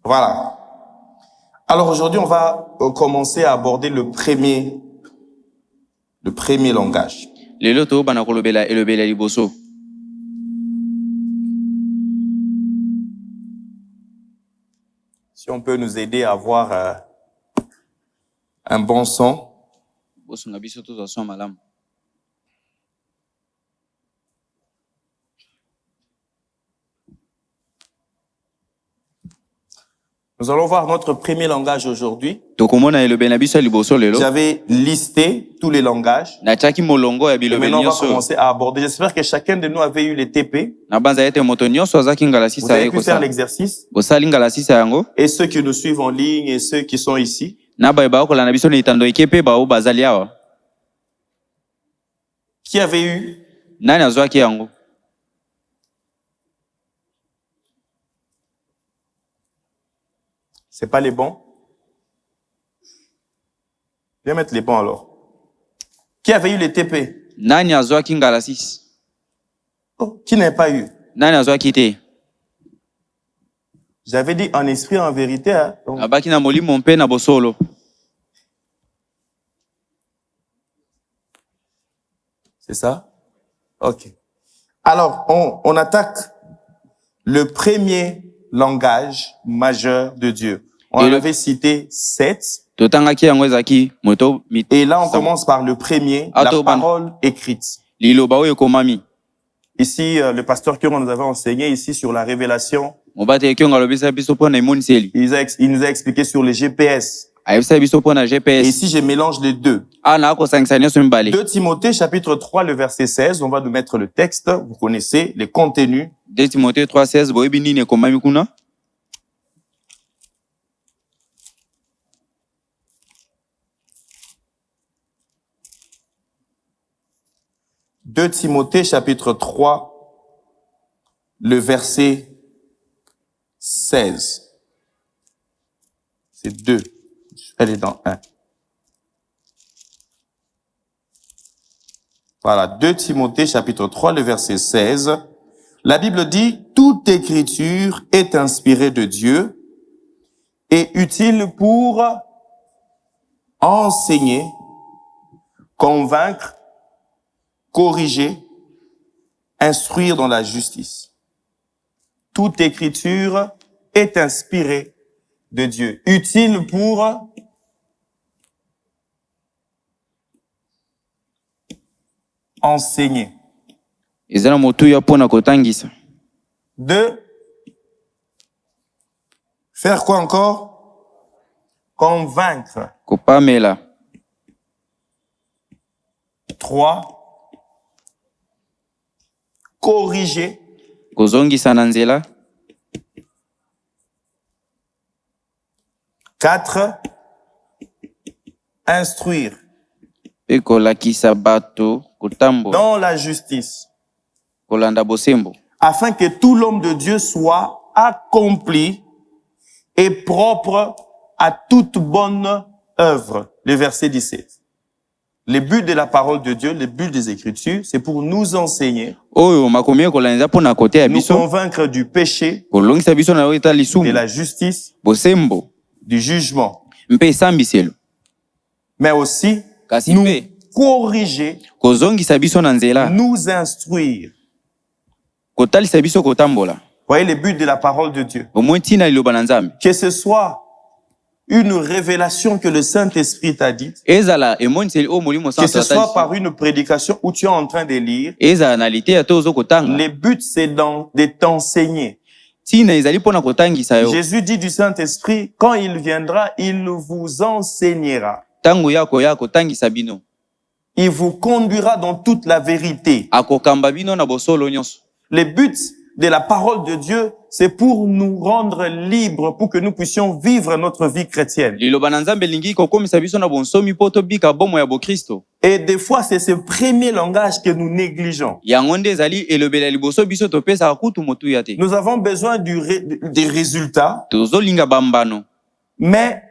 Voilà. Alors aujourd'hui, on va commencer à aborder le premier langage. Lelo to bana kolobela elobela liboso. Si on peut nous aider à avoir un bon son. Bosunga biso to zo malamu. Nous allons voir notre premier langage aujourd'hui. Tokomona elobela biso liboso lelo. J'avais listé tous les langages. Na tchaki molongo ya Et bilobeli maintenant, on va nyonso. commencer à aborder. J'espère que chacun de nous avait eu les TP. Na banza yete moto nyonso azaki ngala Vous sisa avez ye pu faire kosa. l'exercice. Bosali ngala sisa yango. Et ceux qui nous suivent en ligne et ceux qui sont ici. Na ba ba kola na biso ni tando ikepe ba o bazali awa. Qui avait eu? Nani azwaki yango? C'est pas les bons? Viens mettre les bons alors. Qui avait eu les TP? Nani azwaki ngala sisa? Oh, qui n'a pas eu? Nani azwaki te? J'avais dit en esprit, en vérité. Hein? Donc, Abaki na molimo mpe na bosolo. c'est ça? Ok. Alors, on attaque le premier langage majeur de Dieu. On en avait cité 7. Totangaki yango ezaki moto mit. Et là, on commence par le premier, la parole écrite. Liloba oyo komami. Ici, le pasteur Kiron nous avait enseigné ici sur la révélation. Mobate ekyo ngalobisa biso pona imoniseli. Il nous a expliqué sur les GPS. Ayebisa biso pona Et GPS. ici, je mélange les deux. Ana ko sangisa nyonso mibale. 2 Timothée, chapitre 3, le verset 16. On va nous mettre le texte. Vous connaissez les contenus. 2 Timothée 3:16 boyebi nini ekomami kuna? « 2 Timothée, chapitre 3, le verset 16. C'est 2. Elle est dans 1. Voilà, 2 Timothée, chapitre 3, le verset 16. La Bible dit, « Toute écriture est inspirée de Dieu et utile pour enseigner, convaincre, corriger, instruire dans la justice. » Toute écriture est inspirée de Dieu, utile pour enseigner. Ezana motuya pona kotangisa. 2. Faire quoi encore? Convaincre. Kopamela. 3. Corriger. Kozongisa na nzela. 4. Instruire. Pe kolakisa bato kotambo. Dans la justice. Kolanda bosembo. Afin que tout l'homme de Dieu soit accompli et propre à toute bonne œuvre. Le verset 17. Le but de la parole de Dieu, le but des Écritures, c'est pour nous enseigner, Oyo makomi kolanza pona kote ya nous biso. convaincre du péché, Kolongisa biso na weta de lisumu. la justice, Bosembo. du jugement, Mpe sambiselo. mais aussi Kasi nous mpe corriger, kozongisa biso na nzela. nous instruire. Kotalisa biso kotambola. Voyez le but de la parole de Dieu. Omwe tina liloba na Nzambe. Que ce soit une révélation que le Saint-Esprit t'a dite, Ezala emoniseli o molimo que sans ce soit par une prédication où tu es en train de lire, ezala na lite ya tozo kotanga. le but c'est de t'enseigner. Tina ezali pona kotangisa yo. Jésus dit du Saint-Esprit, quand il viendra, il vous enseignera. Tango yako ya kotangisa bino. Il vous conduira dans toute la vérité. Akokamba bino na bosolo nyonso. Le but de la parole de Dieu, c'est pour nous rendre libres, pour que nous puissions vivre notre vie chrétienne. Liloba na Nzambe lingi kokomisa biso na bonsomi poto bika bomo ya Bokristo. Et des fois, c'est ce premier langage que nous négligeons. Yango nde ezali elobela liboso biso topesa kutu motu ya te. Nous avons besoin des résultats, Tozolinga bambano. mais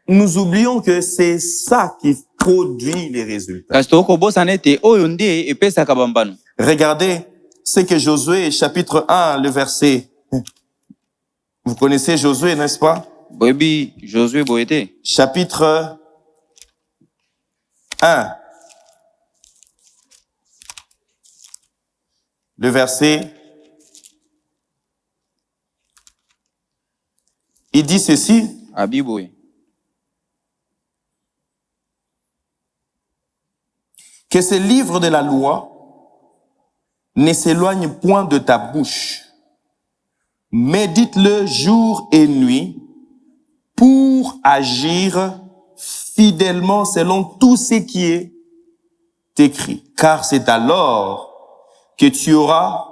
nous oublions que c'est ça qui produit les résultats. Kasi tokobosa nete oyo nde epesaka bambano. Regardez ce que Josué, chapitre 1, le verset. Vous connaissez Josué, n'est-ce pas? Boyebi Josué boyete. chapitre 1, le verset, il dit ceci: Abiboye. que ce livre de la loi ne s'éloigne point de ta bouche. Médite-le jour et nuit pour agir fidèlement selon tout ce qui est écrit. Car c'est alors que tu auras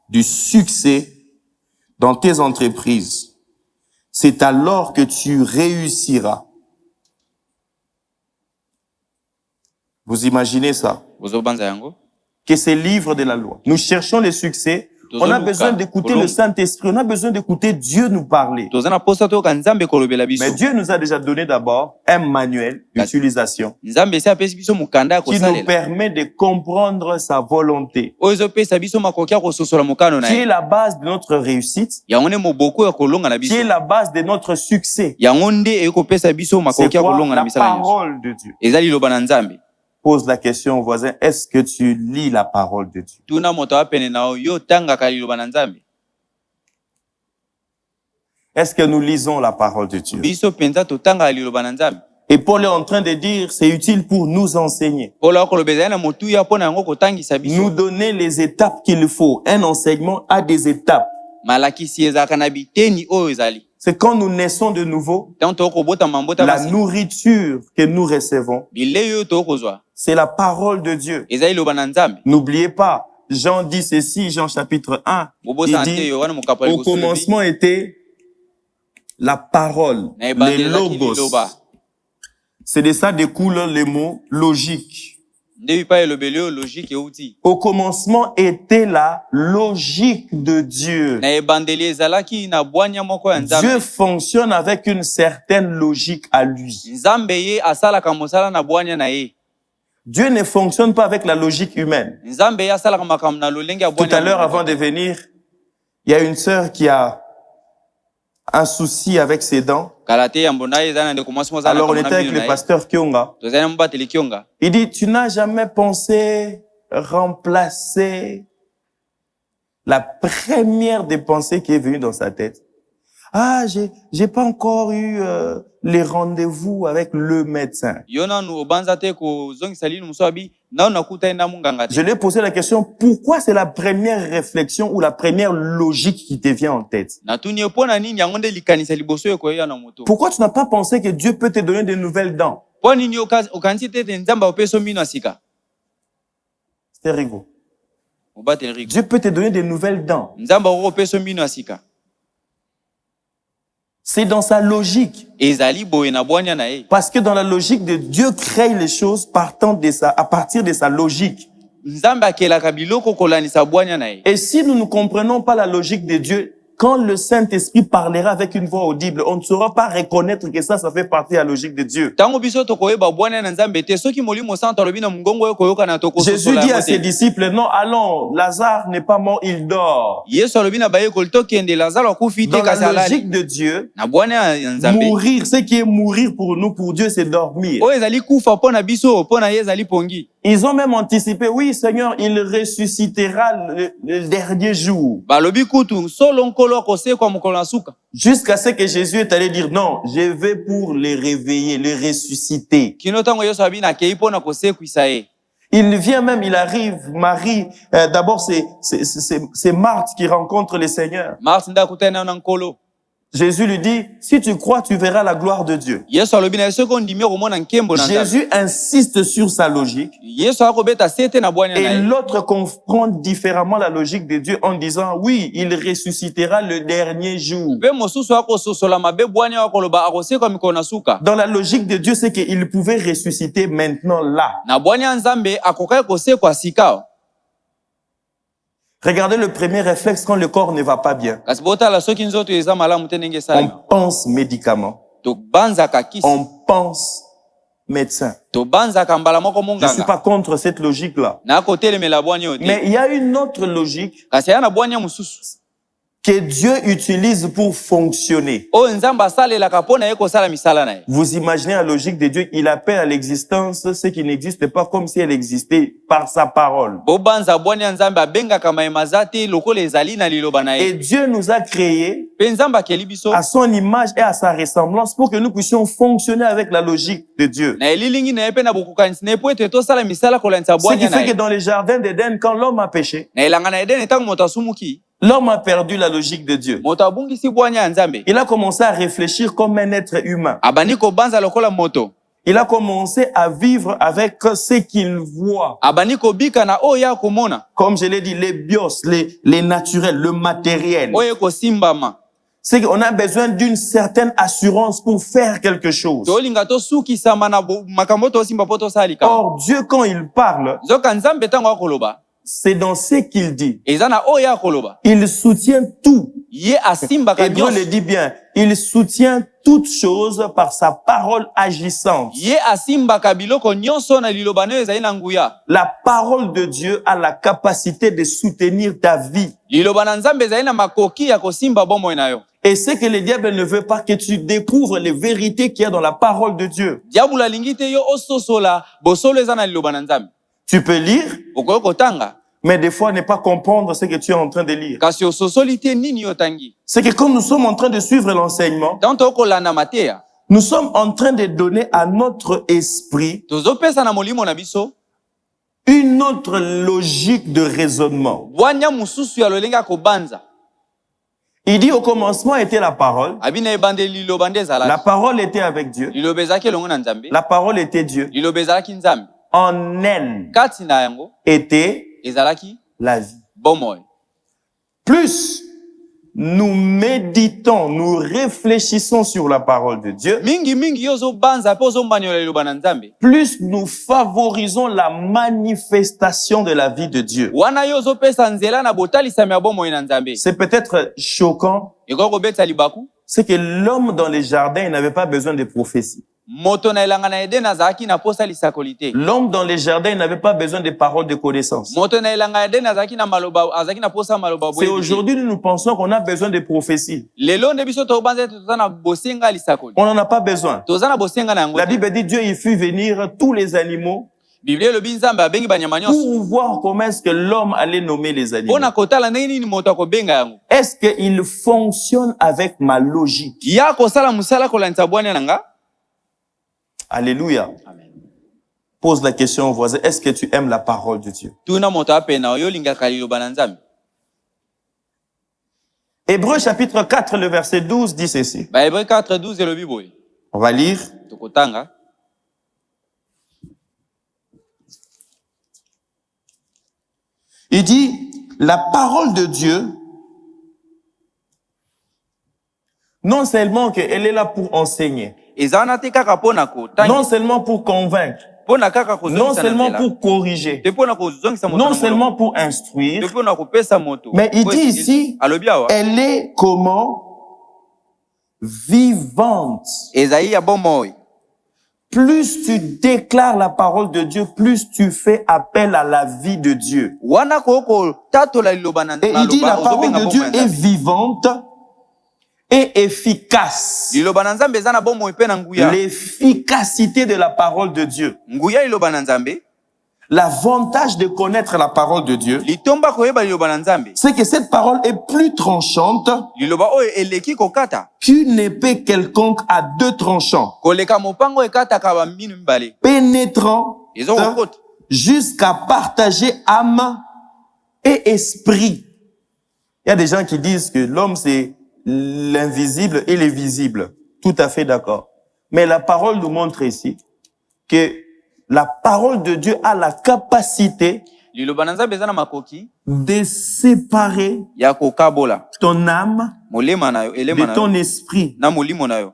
du succès dans tes entreprises. C'est alors que tu réussiras. Vous imaginez ça? Bozobanza yango. Que ces livres de la loi. Nous cherchons le succès. On a besoin d'écouter le Saint-Esprit. On a besoin d'écouter Dieu nous parler. Tozana posa toka nzambe kolobela biso. Mais Dieu nous a déjà donné d'abord un manuel d'utilisation Nzambe se apesi biso mukanda ko qui nous salela. permet de comprendre sa volonté, Ozo pesa biso makoki ko sosola mukano na qui est ye. la base de notre réussite, Yango ne moboko ya kolonga na qui biso. est la base de notre succès. Yango nde eko pesa biso C'est makoki quoi? kolonga na La misala nyonso. parole de Dieu. Ezali loba na nzambe. Pose la question au voisin, est-ce que tu lis la parole de Dieu? Tuna moto apene na yo tanga kali loba na nzambe. Est-ce que nous lisons la parole de Dieu? Biso penza to tanga kali loba na nzambe. Et Paul est en train de dire, c'est utile pour nous enseigner, Ola ko lobeza na motu ya pona yango ko tangisa biso. nous donner les étapes qu'il faut. Un enseignement a des étapes. Malakisi ezaka na biteni oyo ezali. C'est quand nous naissons de nouveau, Tant to ko bota mambota la basi. nourriture que nous recevons, Bileyo to ko zwa. c'est la parole de Dieu. Ezali loba na nzambe. N'oubliez pas, Jean dit ceci, Jean chapitre 1, Bobosa il ante dit, yo wana mukapali au ko solobi. commencement était la parole, Na les ebandelaki logos. liloba. C'est de ça découle le mot logique. Ndebi pa elobeleo logique euti. Au commencement était la logique de Dieu. Na ebandeli ezalaki na bwanya moko ya nzambe. Dieu fonctionne avec une certaine logique à lui. Nzambe ye asalaka mosala na bwanya na ye. Dieu ne fonctionne pas avec la logique humaine. Nzambe ye asalaka makambo na lolenge ya Tout bwanya. à l'heure, avant de venir, il y a une sœur qui a un souci avec ses dents. Kalate ya mbona ye zana ndeko mwasi mozala. Alors, on était avec le pasteur Kionga. Tozana mbateli kionga. Il dit, tu n'as jamais pensé remplacer la première des pensées qui est venue dans sa tête. Ah, j'ai pas encore eu les rendez-vous avec le médecin. Yona nu obanza te ko zongisa lini musabi na unakuta enda munganga te. Je lui ai posé la question, pourquoi c'est la première réflexion ou la première logique qui te vient en tête? Na tuni pona nini yango nde likanisa liboso yo ko ya na moto. Pourquoi tu n'as pas pensé que Dieu peut te donner de nouvelles dents? Po nini okansi te nzamba opeso mino asika. C'était rigolo. Obateli rigo. Dieu peut te donner de nouvelles dents. Nzamba opeso mino asika. C'est dans sa logique. Ezali boye na bwanya na ye. Parce que dans la logique de Dieu crée les choses à partir de sa logique. Nzamba akelaka biloko kolanisa bwanya na ye. Et si nous ne comprenons pas la logique de Dieu, quand le Saint-Esprit parlera avec une voix audible, on ne saura pas reconnaître que ça fait partie de la logique de Dieu. Tango biso to koyeba bwanya na nzambe te soki molimo santo lobi na mungongo yo koyoka na toko sosola. Jésus dit à ses disciples, non, allons, Lazare n'est pas mort, il dort. Yesu alobi na baye kolto kende Lazaro akufi te Dans la kasalali. logique de Dieu, Na bwanya ya nzambe. mourir, ce qui est mourir pour nous, pour Dieu, c'est dormir. O ezali kufa pona biso pona ye ezali pongi. Ils ont même anticipé, oui, Seigneur, il ressuscitera le dernier jour. Balobi kutu solo nkolo ko se kwa mukolo na suka. Jusqu'à ce que Jésus est allé dire, non, je vais pour les réveiller, les ressusciter. Kino tango Yesu abi na kei pona ko se kuisa ye. Il vient même, il arrive, Marie, d'abord c'est Marthe qui rencontre le Seigneur. Martin da kutana na nkolo. Jésus lui dit, si tu crois, tu verras la gloire de Dieu. Yesu alobi na yesu ko ndimi ko mona nkembo na nzambe. Jésus insiste sur sa logique. Yesu akobeta sete na bwanya na Et ye. l'autre comprend différemment la logique de Dieu en disant, oui, il ressuscitera le dernier jour. Pe mosusu ako sosola mabe bwanya ko loba akose kwa mikolo na suka. Dans la logique de Dieu, c'est qu'il pouvait ressusciter maintenant là. Na bwanya nzambe akokai ko se kwa sika. Regardez le premier réflexe quand le corps ne va pas bien. Kasi botala soki nzoto eza malamu te ndenge On sala. pense médicaments. To banzaka kisi. On pense médecin. To banzaka mbala moko Je ne suis munganga. pas contre cette logique-là. Na kotelemela bwanya yo te. Mais il y a une autre logique Kasi yana bwanya mususu. que Dieu utilise pour fonctionner. oyo nzambe asalelaka mpo na ye kosala misala na ye. Vous imaginez la logique de Dieu, il appelle à l'existence ce qui n'existe pas comme si elle existait par sa parole. bobanza bwani ya nzambe abengaka mayema za te lokola ezali na liloba na Et ye. Dieu nous a créés Mpe nzambe akeli biso à son image et à sa ressemblance pour que nous puissions fonctionner avec la logique de Dieu. na elilingi na ye mpe na bokokanisi na ye mpo ete tosala misala kolandisa Ce qui bwani na fait que ye. dans les jardins d'Éden, quand l'homme a péché, Na elanga na edeni ntango moto asumuki, l'homme a perdu la logique de Dieu. moto abungisi bwani ya nzambe, Il a commencé à réfléchir comme un être humain. abandi kobanza lokola moto, Il a commencé à vivre avec ce qu'il voit. abandi kobika na oyo akomona, Comme je l'ai dit, les bios, les naturels, le matériel. oyo ekosimbama. C'est qu'on a besoin d'une certaine assurance pour faire quelque chose. tolinga tosukisama na makambo tosimba mpo tosalika. Or, Dieu, quand il parle, Zoka nzambe ntango akoloba, c'est dans ce qu'il dit. eza na oyo akoloba, Il soutient tout. ye asimbaka Hébreu le nyonso. dit bien. Il soutient toutes choses par sa parole agissante. Ye asimbaka biloko nyonso na liloba na oyo ezali na nguya. La parole de Dieu a la capacité de soutenir ta vie. Liloba na nzambe ezali na makoki ya kosimba bomoi na yo. Et c'est que le diable ne veut pas que tu découvres les vérités qu'il y a dans la parole de Dieu. Diabula lingi te yo ososola bosolo eza na liloba na nzambe. Tu peux lire, Okoki kotanga, mais des fois ne pas comprendre ce que tu es en train de lire. kasi ososoli te nini yo tangi. C'est que comme nous sommes en train de suivre l'enseignement, Tanto okolanda mateya, nous sommes en train de donner à notre esprit tozopesa na molimo na biso une autre logique de raisonnement. bwanya mususu ya lolenge ya kobanza. Il dit au commencement était la parole. Abi na ebandeli liloba nde La ezalaki. parole était avec Dieu. Liloba ezalaki elongo na nzambe. La parole était Dieu. Liloba ezalaki nzambe. En elle Kati na yango était ezalaki la vie. bomoi. Plus nous méditons, nous réfléchissons sur la parole de Dieu, Mingi mingi yo ozobanza mpe ozombanyola liloba na nzambe. plus nous favorisons la manifestation de la vie de Dieu. Wana yo ozopesa nzela na botalisami ya bomoi na nzambe. C'est peut-être choquant, Ekoki kobetisa libaku. c'est que l'homme dans les jardins, il n'avait pas besoin de prophétie. Moto na elanga na Eden azalaki na posa lisakoli te. L'homme dans les jardins, il n'avait pas besoin de paroles de connaissance. Moto na elanga ya Eden azalaki na maloba, azalaki na posa maloba C'est boye. aujourd'hui nous pensons qu'on a besoin de prophétie. Lelo nde biso tobanza toza na bosenga lisakoli. On n'en a pas besoin. Toza na bosenga na yango. La Bible dit Dieu, il fit venir tous les animaux Biblia elobi nzambe abengi banyama nyonso. pour voir comment est-ce que l'homme allait nommer les animaux. Mpona kotala ndenge nini moto akobenga yango. Est-ce qu'il fonctionne avec ma logique? Ya kosala musala kolandisa bwani na nga. Alléluia. Amen. Pose la question au voisin, est-ce que tu aimes la parole de Dieu? Tuna moto apena oyo lingaka liloba na nzambe. Hébreu chapitre 4, le verset 12 dit ceci. Ba Hébreu 4:12 elobi boye. On va lire. Tokotanga. Il dit, la parole de Dieu, non seulement qu'elle est là pour enseigner, Ezana te kaka pona kotanga. non seulement pour convaincre, Pona kaka non kozongisa na seulement nzela. pour corriger, Te pona kozongisa moto. non seulement pour instruire, Te pona kopesa moto. mais il dit ici, alobi awa. elle est comment? Vivante. Ezaïe ya bomoi. Plus tu déclares la parole de Dieu, plus tu fais appel à la vie de Dieu. Wana koko tatola liloba na Et il dit la parole de Dieu est vivante et efficace. liloba na nzambe eza na bomoi pe na nguya. L'efficacité de la parole de Dieu. Nguya liloba na nzambe. L'avantage de connaître la parole de Dieu, Litomba koyeba liloba na nzambe. c'est que cette parole est plus tranchante Liloba oyo eleki kokata. qu'une épée quelconque à deux tranchants, Koleka mopango ekataka ba minu mibale. pénétrant Ezo kokota. jusqu'à partager âme et esprit. Il y a des gens qui disent que l'homme c'est l'invisible et le visible. Tout à fait d'accord. Mais la parole nous montre ici que la parole de Dieu a la capacité Liloba na nzambe eza na makoki de séparer ya kokabola. ton âme Molema na yo, elema de na ton yo. esprit, Na molimo na yo.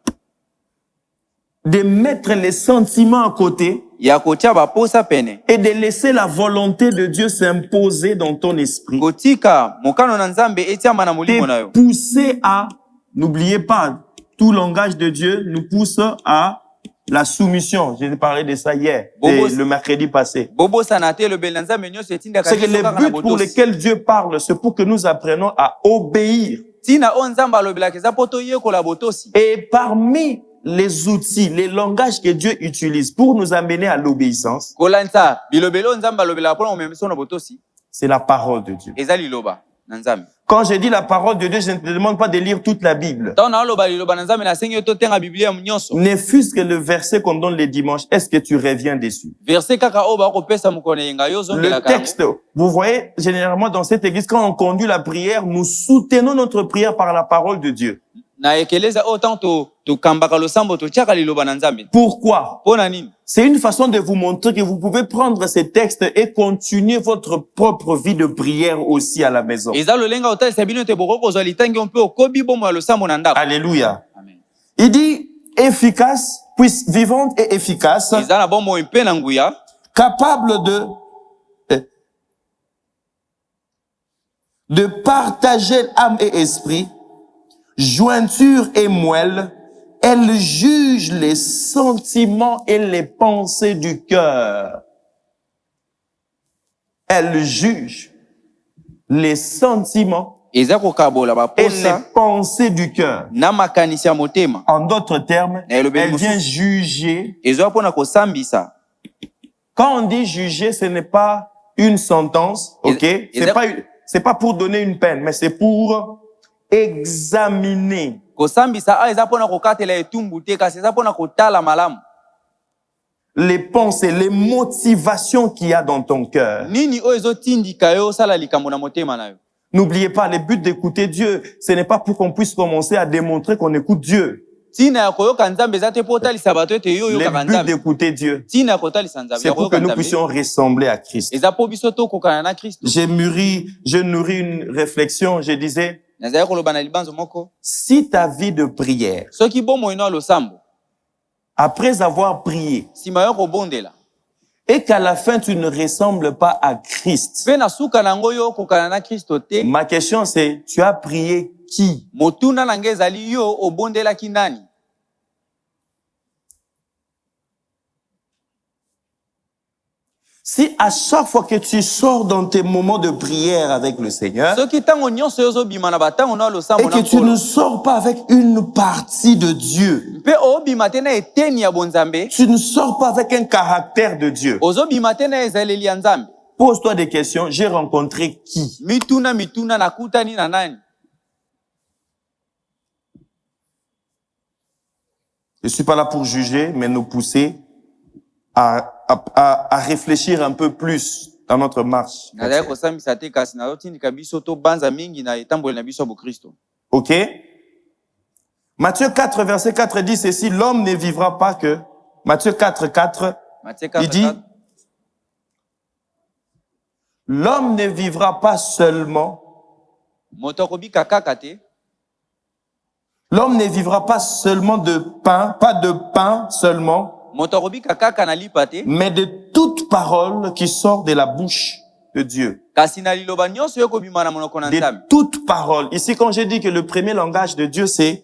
de mettre les sentiments à côté Ya kotia ba posa pene. et de laisser la volonté de Dieu s'imposer dans ton esprit. Kotika mokano na nzambe etiama na molimo na yo. Te pousser à, n'oubliez pas, tout langage de Dieu nous pousse à la soumission. J'ai parlé de ça hier, le mercredi passé. Bobo sanate le belanza menyo se tinda C'est que le but pour lequel Dieu parle, c'est pour que nous apprenions à obéir tina o nzambe alobelaka eza mpo toyekola botosi. Et parmi les outils, les langages que Dieu utilise pour nous amener à l'obéissance, kolanisa bilobelo nzambe alobelaka mpona komemisa na botosi c'est la parole de Dieu. eza liloba na nzambe. Quand je dis la parole de Dieu, je ne te demande pas de lire toute la Bible. ntango naoloba liloba na nzambe nasengi yo totenga biblia nyonso. Ne fût-ce que le verset qu'on donne les dimanches, est-ce que tu reviens dessus? verset kaka oyo bakopesa mokolo yenga yo Le ozongelaka yango. texte, vous voyez, généralement dans cette église, quand on conduit la prière, nous soutenons notre prière par la parole de Dieu. na ekeleza oyo ntango tokambaka losambo totiaka liloba na nzambe. Pourquoi? mpona nini? C'est une façon de vous montrer que vous pouvez prendre ces textes et continuer votre propre vie de prière aussi à la maison. eza lolenga otalisa bino ete bokoki kozwa litangi mpe okobi bomoi ya losambo na ndako. Alléluia. Amen. Il dit efficace, vivante et efficace, eza na bomoi mpe na nguya, capable de partager âme et esprit, jointure et moelle. Elle juge les sentiments et les pensées du cœur. Elle juge les sentiments eza kokabola et les baposa pensées du cœur. na makanisi ya motema. En d'autres termes, elle vient juger. ezwa mpona kosambisa. Quand on dit juger, ce n'est pas une sentence, ok? C'est pas pour donner une peine, mais c'est pour examiner. kosambisa eza mpona kokatela etumbu te kasi eza mpona kotala malamu. Les pensées, les motivations qu'il y a dans ton cœur. nini oyo ezotindika yo osala likambo na motema na yo. N'oubliez pas, le but d'écouter Dieu, ce n'est pas pour qu'on puisse commencer à démontrer qu'on écoute Dieu. ntina ya koyoka nzambe eza te mpo otalisa bato ete yo oyokaka Le but nzambe. d'écouter Dieu, ntina ya kotalisa nzambe c'est ya pour que koyoka nous nzambe puissions ressembler à Christ. eza mpo biso tokokana na kristo. Je nourris une réflexion, je disais, nazali koloba na libanzo moko, si ta vie de prière, soki bomoi no ya losambo après avoir prié, nsima yo kobondela et qu'à la fin tu ne ressembles pas à Christ, mpe na suka na yango yo okokana na kristo te, ma question c'est, tu as prié qui? motuna na ngai ezali yo obondelaki nani? Si à chaque fois que tu sors dans tes moments de prière avec le Seigneur, soki ntango nyonso yo ozobima na batango no ya et losambo na que tu ne nkolo sors pas avec une partie de Dieu, mpe obima te na eteni ya bonzambe, tu ne sors pas avec un caractère de Dieu, ozobima te na ezaleli ya nzambe, pose-toi des questions, j'ai rencontré qui? mituna nakutani na nani? Je ne suis pas là pour juger, mais nous pousser à réfléchir un peu plus dans notre marche. nazali kosambisa te kasi nazotindika biso tobanza mingi na etamboli na biso ya bokristo. Ok? Matthieu 4, verset 4 dit ceci, l'homme ne vivra pas que... Matthieu 4, 4, Matthieu il 4, dit, 4. l'homme ne vivra pas seulement, moto akobika kaka te, l'homme ne vivra pas seulement de pain, pas de pain seulement, moto akobika kaka na lipa te, mais de toute parole qui sort de la bouche de Dieu. kasi na liloba nyonso yo kobima na monoko na nzambe. De toute parole. Ici, quand j'ai dit que le premier langage de Dieu, c'est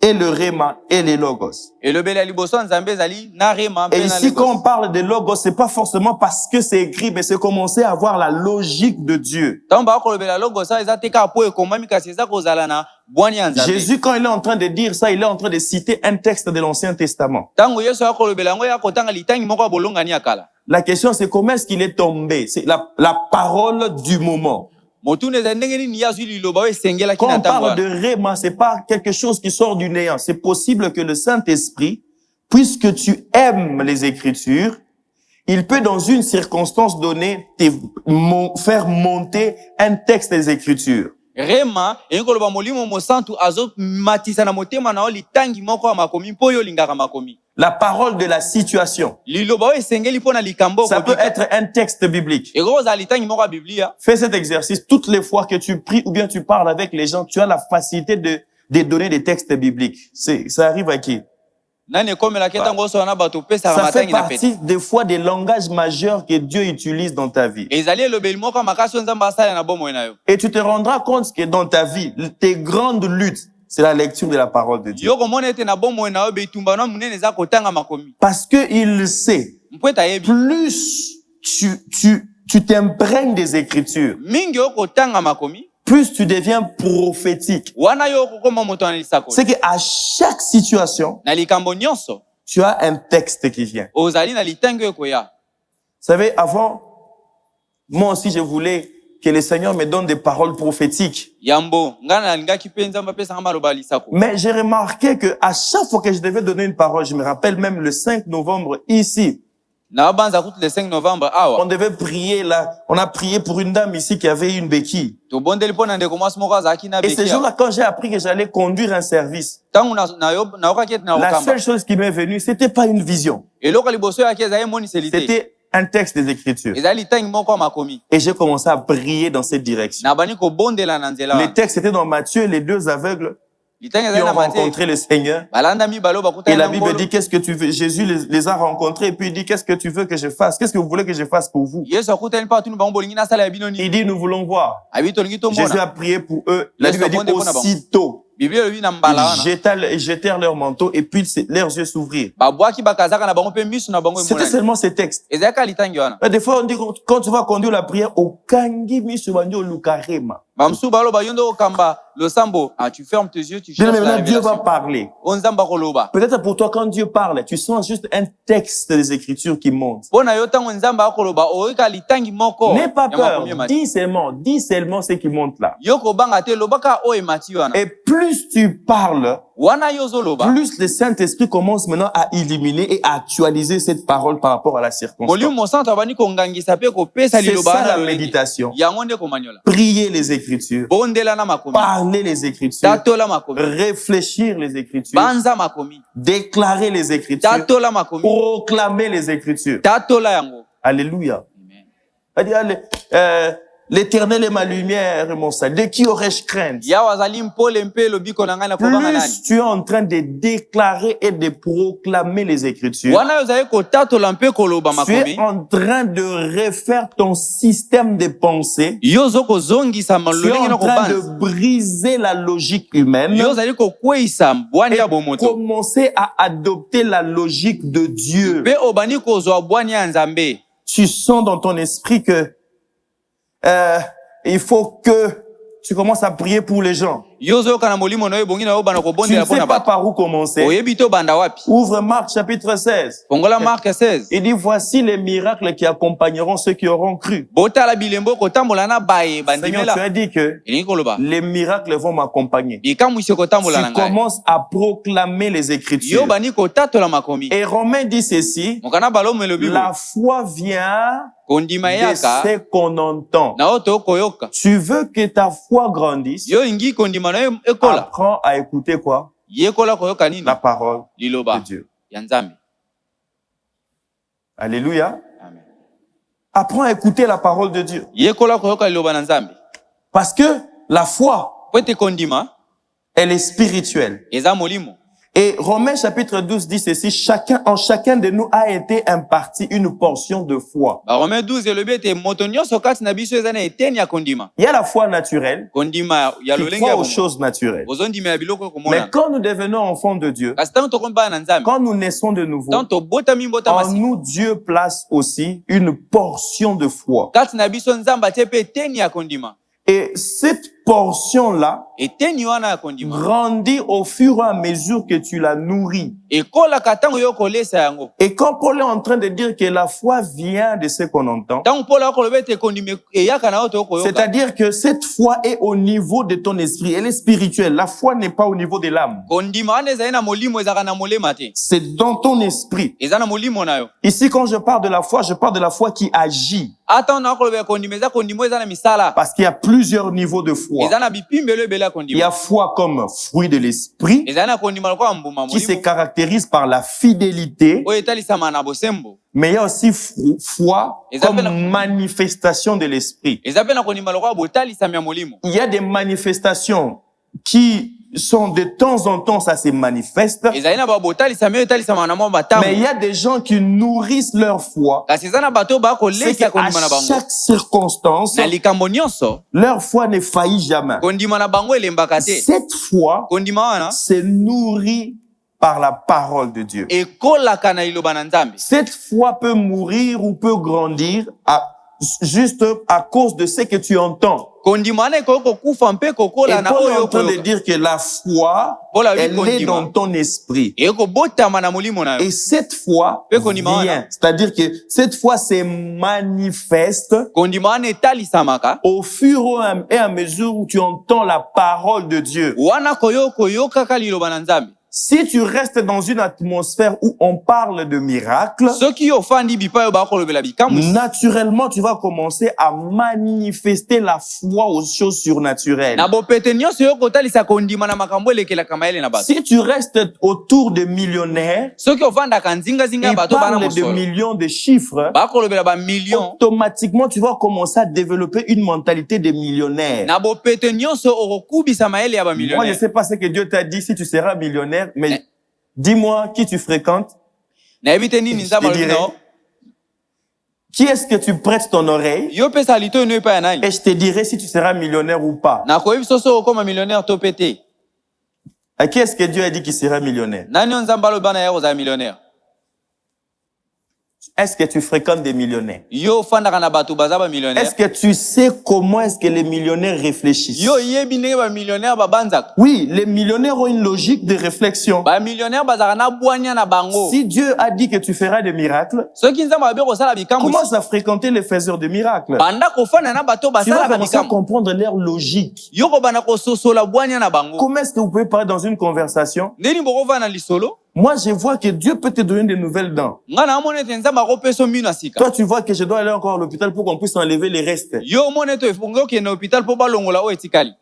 et le rhéma et les logos. elobeli ya liboso ya nzambe ezali na rema Et mpe na ici, quand on logos. parle de logos, c'est pas forcément parce que c'est écrit, mais c'est commencer à voir la logique de Dieu. ntango bakolobela logos ayo eza te kaka mpo ekomami kasi eza kozala na bwani ya nzambe. Jésus, quand il est en train de dire ça, il est en train de citer un texte de l'Ancien Testament. ntango yesu akolobela yango ya kotanga litangi moko ya bolongani ya kala. La question, c'est comment est-ce qu'il est tombé? C'est la parole du moment. motuna ezali ndenge nini ye azwi liloba oyo esengelaki Quand na on ntango parle de wana. rhéma, c'est pas quelque chose qui sort du néant. C'est possible que le Saint-Esprit, puisque tu aimes les Écritures, il peut dans une circonstance donnée faire monter un texte des Écritures. rema elingi koloba molimo mosantu azomatisa na motema na yo litangi moko ya makomi mpo oyo olingaka makomi. La parole de la situation. liloba oyo esengeli mpo na likambo Ça peut okobika. être un texte biblique. ekoki kozala litangi moko ya biblia. Fais cet exercice. Toutes les fois que tu pries ou bien tu parles avec les gens, tu as la facilité de donner des textes bibliques. Ça arrive à qui? nani ekomelaki ntango osola na bato opesaka Ça fait matangi na pete. partie des fois des langages majeurs que Dieu utilise dans ta vie. ezali elobeli moko ya makasi oyo nzambe asalela na bomoi na yo. Et tu te rendras compte que dans ta vie, tes grandes luttes, c'est la lecture de la parole de Dieu. yo komona ete na bomoi na yo beitumbano ya monene eza kotanga makomi. Parce que il sait, mpo ete ayebi plus tu t'imprègnes des Écritures, mingi oyo kotanga makomi, plus tu deviens prophétique. wana yo okokoma moto analisa C'est qu'à chaque situation, na likambo nyonso tu as un texte qui vient. ozali na litango ekoya. Vous savez, avant, moi aussi, je voulais que le Seigneur me donne des paroles prophétiques. Yambo ngana alingaki pe nzamba pesa ngamba loba lisako. Mais j'ai remarqué que à chaque fois que je devais donner une parole, je me rappelle même le 5 novembre ici, Na banza kutu le 5 novembre awa. on devait prier là. On a prié pour une dame ici qui avait une béquille. To bondeli pona ndeko mwasi moko azaki na Et ce bekia. jour-là, quand j'ai appris que j'allais conduire un service, Tangu na okaki na la okamba. seule chose qui m'est venue, c'était pas une vision. Eloko liboso yaki ezali moni selite. C'était un texte des Écritures. Ezali litangi moko makomi. Et j'ai commencé à prier dans cette direction. Na bani ko bondela na nzela. Les textes étaient dans Matthieu, les deux aveugles Litangi qui ezali ont na Matthieu. rencontré le Seigneur. Balanda mi balo bakuta Et la na Bible ngolo. dit, qu'est-ce que tu veux? Jésus les a rencontrés et puis il dit, qu'est-ce que tu veux que je fasse? Qu'est-ce que vous voulez que je fasse pour vous? Yesu akuta ni pa tunu bango bolingi na sala ya binoni. Il dit, nous voulons voir. Abito lingi to Jésus mona. a prié pour eux. La Yesu Bible dit, aponde mpona bango. aussitôt, Biblia lobi na mbala wana. ils jetèrent leur manteau et puis leurs yeux s'ouvrirent. Babwaki bakazaka na bango pe misu na bango C'était emonani. seulement ces textes. Ezaka litangi wana. Mais des fois, on dit, quand tu vas conduire la prière, au kangi misu banjo lukarema. Bamsu balo bayondo okamba le sambo. Ah, tu fermes tes yeux, tu Bien cherches la maintenant, Dieu va révélation. parler. Onzamba koloba. Peut-être pour toi, quand Dieu parle, tu sens juste un texte des Écritures qui monte. Pona yo tango nzamba akoloba oika litangi moko. N'aie pas ya peur. makomi emati. Dis seulement ce qui monte là. Yoko banga te lobaka o emati wana. Et plus tu parles, Wana yozo loba. plus le Saint-Esprit commence maintenant à illuminer et à actualiser cette parole par rapport à la circonstance. Molimo mosanto abani kongangisa pe ko pesa C'est liloba ça na la lolenge. méditation. Yango nde komanyola. Prier les Écritures, Bondela na makomi. parler les Écritures, Tatola makomi. réfléchir les Écritures, Banza makomi. déclarer les Écritures, Tatola makomi. proclamer les Écritures. Tatola yango. Alléluia. Amen. C'est-à-dire, l'Éternel est ma lumière et mon salut. De qui aurais-je crainte? Ya wazali mpole mpe lobiko na ngai na kobanga nani. Plus tu es en train de déclarer et de proclamer les Écritures, Wana yozali ko tatola mpe koloba tu es makomi. en train de refaire ton système de pensée. Yozo ko zongisa Tu es malolenge en na train de kobanza. briser la logique humaine Yozali ko kwesa bwani et ya bomoto. commencer à adopter la logique de Dieu. Pe obani ko zo bwani ya nzambe. Tu sens dans ton esprit que il faut que tu commences à prier pour les gens. Yozo kana molimo na yo bongi na yo bana ko Tu ne bondela sais pona pas bato. par où commencer. Oyebi to banda wapi. Ouvre Marc chapitre 16. Pongola Marc 16. Il dit, voici les miracles qui accompagneront ceux qui auront cru. Botala bilembo ko tambola na baye Seigneur, tu bandimela. as dit que Elingi koloba. les miracles vont m'accompagner. Ikamu ko tambola na Tu ngai. commences à proclamer les Écritures. Yo bani ko tatola makomi. Et Romain dit ceci, Mokana balomo elobi. la foi vient Kondima de yaka. ce qu'on entend. Na oto koyoka. Tu veux que ta foi grandisse, Yo ingi kondima na yo ekola. apprends à écouter quoi? Yekola koyoka nini? La parole Liloba de Dieu. ya Nzambe. Alléluia. Amen. Apprends à écouter la parole de Dieu. Yekola koyoka liloba na Nzambe. Parce que la foi, Kwete kondima elle est spirituelle. eza molimo. Et Romains chapitre 12 dit ceci, chacun de nous a été imparti une portion de foi. Ba Romains 12 elobi ete moto nyonso kati na biso eza na eteni ya kondima. Il y a la foi naturelle, Kondima ya qui lolenge croit ya aux bomo. choses naturelles. Ozondima ya biloko Mais komona. quand nous devenons enfants de Dieu, Kasi tango tokomi bana na Nzambe. quand nous naissons de nouveau, Tango tobotami mbota en masi. nous, Dieu place aussi une portion de foi. Kati na biso Nzambe atie pe eteni ya kondima. Et cette portion-là Eteni wana ya kondima. grandit au fur et à mesure que tu la nourris. Ekolaka tango yo kolesa yango. Et quand Paul est en train de dire que la foi vient de ce qu'on entend, Tango pola koloba ete kondima eyaka na oto koyoka. c'est-à-dire que cette foi est au niveau de ton esprit, elle est spirituelle. La foi n'est pas au niveau de l'âme. Kondima wana ezali na molimo ezaka na molema te. C'est dans ton esprit. Eza na molimo na yo. Ici, quand je parle de la foi, je parle de la foi qui agit. Ata na koloba kondima eza kondima eza na misala. Parce qu'il y a plusieurs niveaux de foi. Eza na bipimbelo ebele ya Il y kondima. a foi comme fruit de l'esprit, Eza na kondima lokola mbuma qui se molimo. caractérise par la fidélité, Oyo etalisama na bosembo. mais il y a aussi foi Et ça comme fait la- manifestation de l'esprit. Eza pe na kondima lokola botalisami ya molimo. Il y a des manifestations qui sont de temps en temps, ça se manifeste, Ezali na ba botalisami oyo etalisama na mwa mais il batambo. y a des gens qui nourrissent leur foi. Kasi eza na bato C'est bakolesa qu'à kondima na bango. chaque circonstance, Na likambo nyonso, leur foi ne faillit jamais. kondima na bango elembaka te. Cette foi Kondima wana se nourrit par la parole de Dieu. ekolaka na liloba na Nzambe. Cette foi peut mourir ou peut grandir juste à cause de ce que tu entends. kondimana ekoko kufa mpe Et kokola na Paul est oyo en train de okoyoka dire que la foi, Paul a dit elle est kondima. dans ton esprit. ekobotama na molimo na yo Et cette foi Pe kondima wana. vient, c'est-à-dire que cette foi se manifeste kondima wana etalisamaka au fur et à mesure où tu entends la parole de Dieu. wana koyokaka liloba na nzambe Si tu restes dans une atmosphère où on parle de miracles, soki ofandi bipai oyo bakolobela bikamwisi naturellement, tu vas commencer à manifester la foi aux choses surnaturelles. na bopete nyonso yo kotalisa kondima na makambo elekelaka mayele na bato Si tu restes autour de millionnaires soki ovandaka nzingazinga ya et bato bana parles de mosolo millions de chiffres, bakolobela bamillion automatiquement, tu vas commencer à développer une mentalité de millionnaire. na bopete nyonso okokubisa mayele ya Moi, je ne bamillionnaire sais pas ce que Dieu t'a dit si tu seras millionnaire, mais dis-moi qui tu fréquentes. nayebi te nini nzambe alobi na yo Qui est-ce que tu prêtes ton oreille? yo pesa lito eno epai ya nani Et je te dirai si tu seras millionnaire ou pas. nakoyebi soso okoma millionnaire to pe te À qui est-ce que Dieu a dit qu'il sera millionnaire? nani oyo nzambe alobi bana ya kozala millionnaire Est-ce que tu fréquentes des millionnaires? yo ofandaka na bato baza bamillionnaire Est-ce que tu sais comment est-ce que les millionnaires réfléchissent? yo yebi ndenge bamillionnaire babanzaka Oui, les millionnaires ont une logique de réflexion. bamillionnaire bazalaka na bwanya na bango Si Dieu a dit que tu feras des miracles, soki nzambe abe kosala bikamwisi commence à fréquenter les faiseurs de miracles. banda kofanda na bato Tu vas basalaka commencer à bikamwa comprendre leur logique. yo kobanda kososola bwanya na bango Comment est-ce que vous pouvez parler dans une conversation? ndeni bokovanda na lisolo Moi, je vois que Dieu peut te donner de nouvelles dents. nga na omona ete nzambe akopesa mbino ya sika Toi, tu vois que je dois aller encore à l'hôpital pour qu'on puisse enlever les restes. yo omona ete efungi okende na hôpital mpo balongola oyo etikali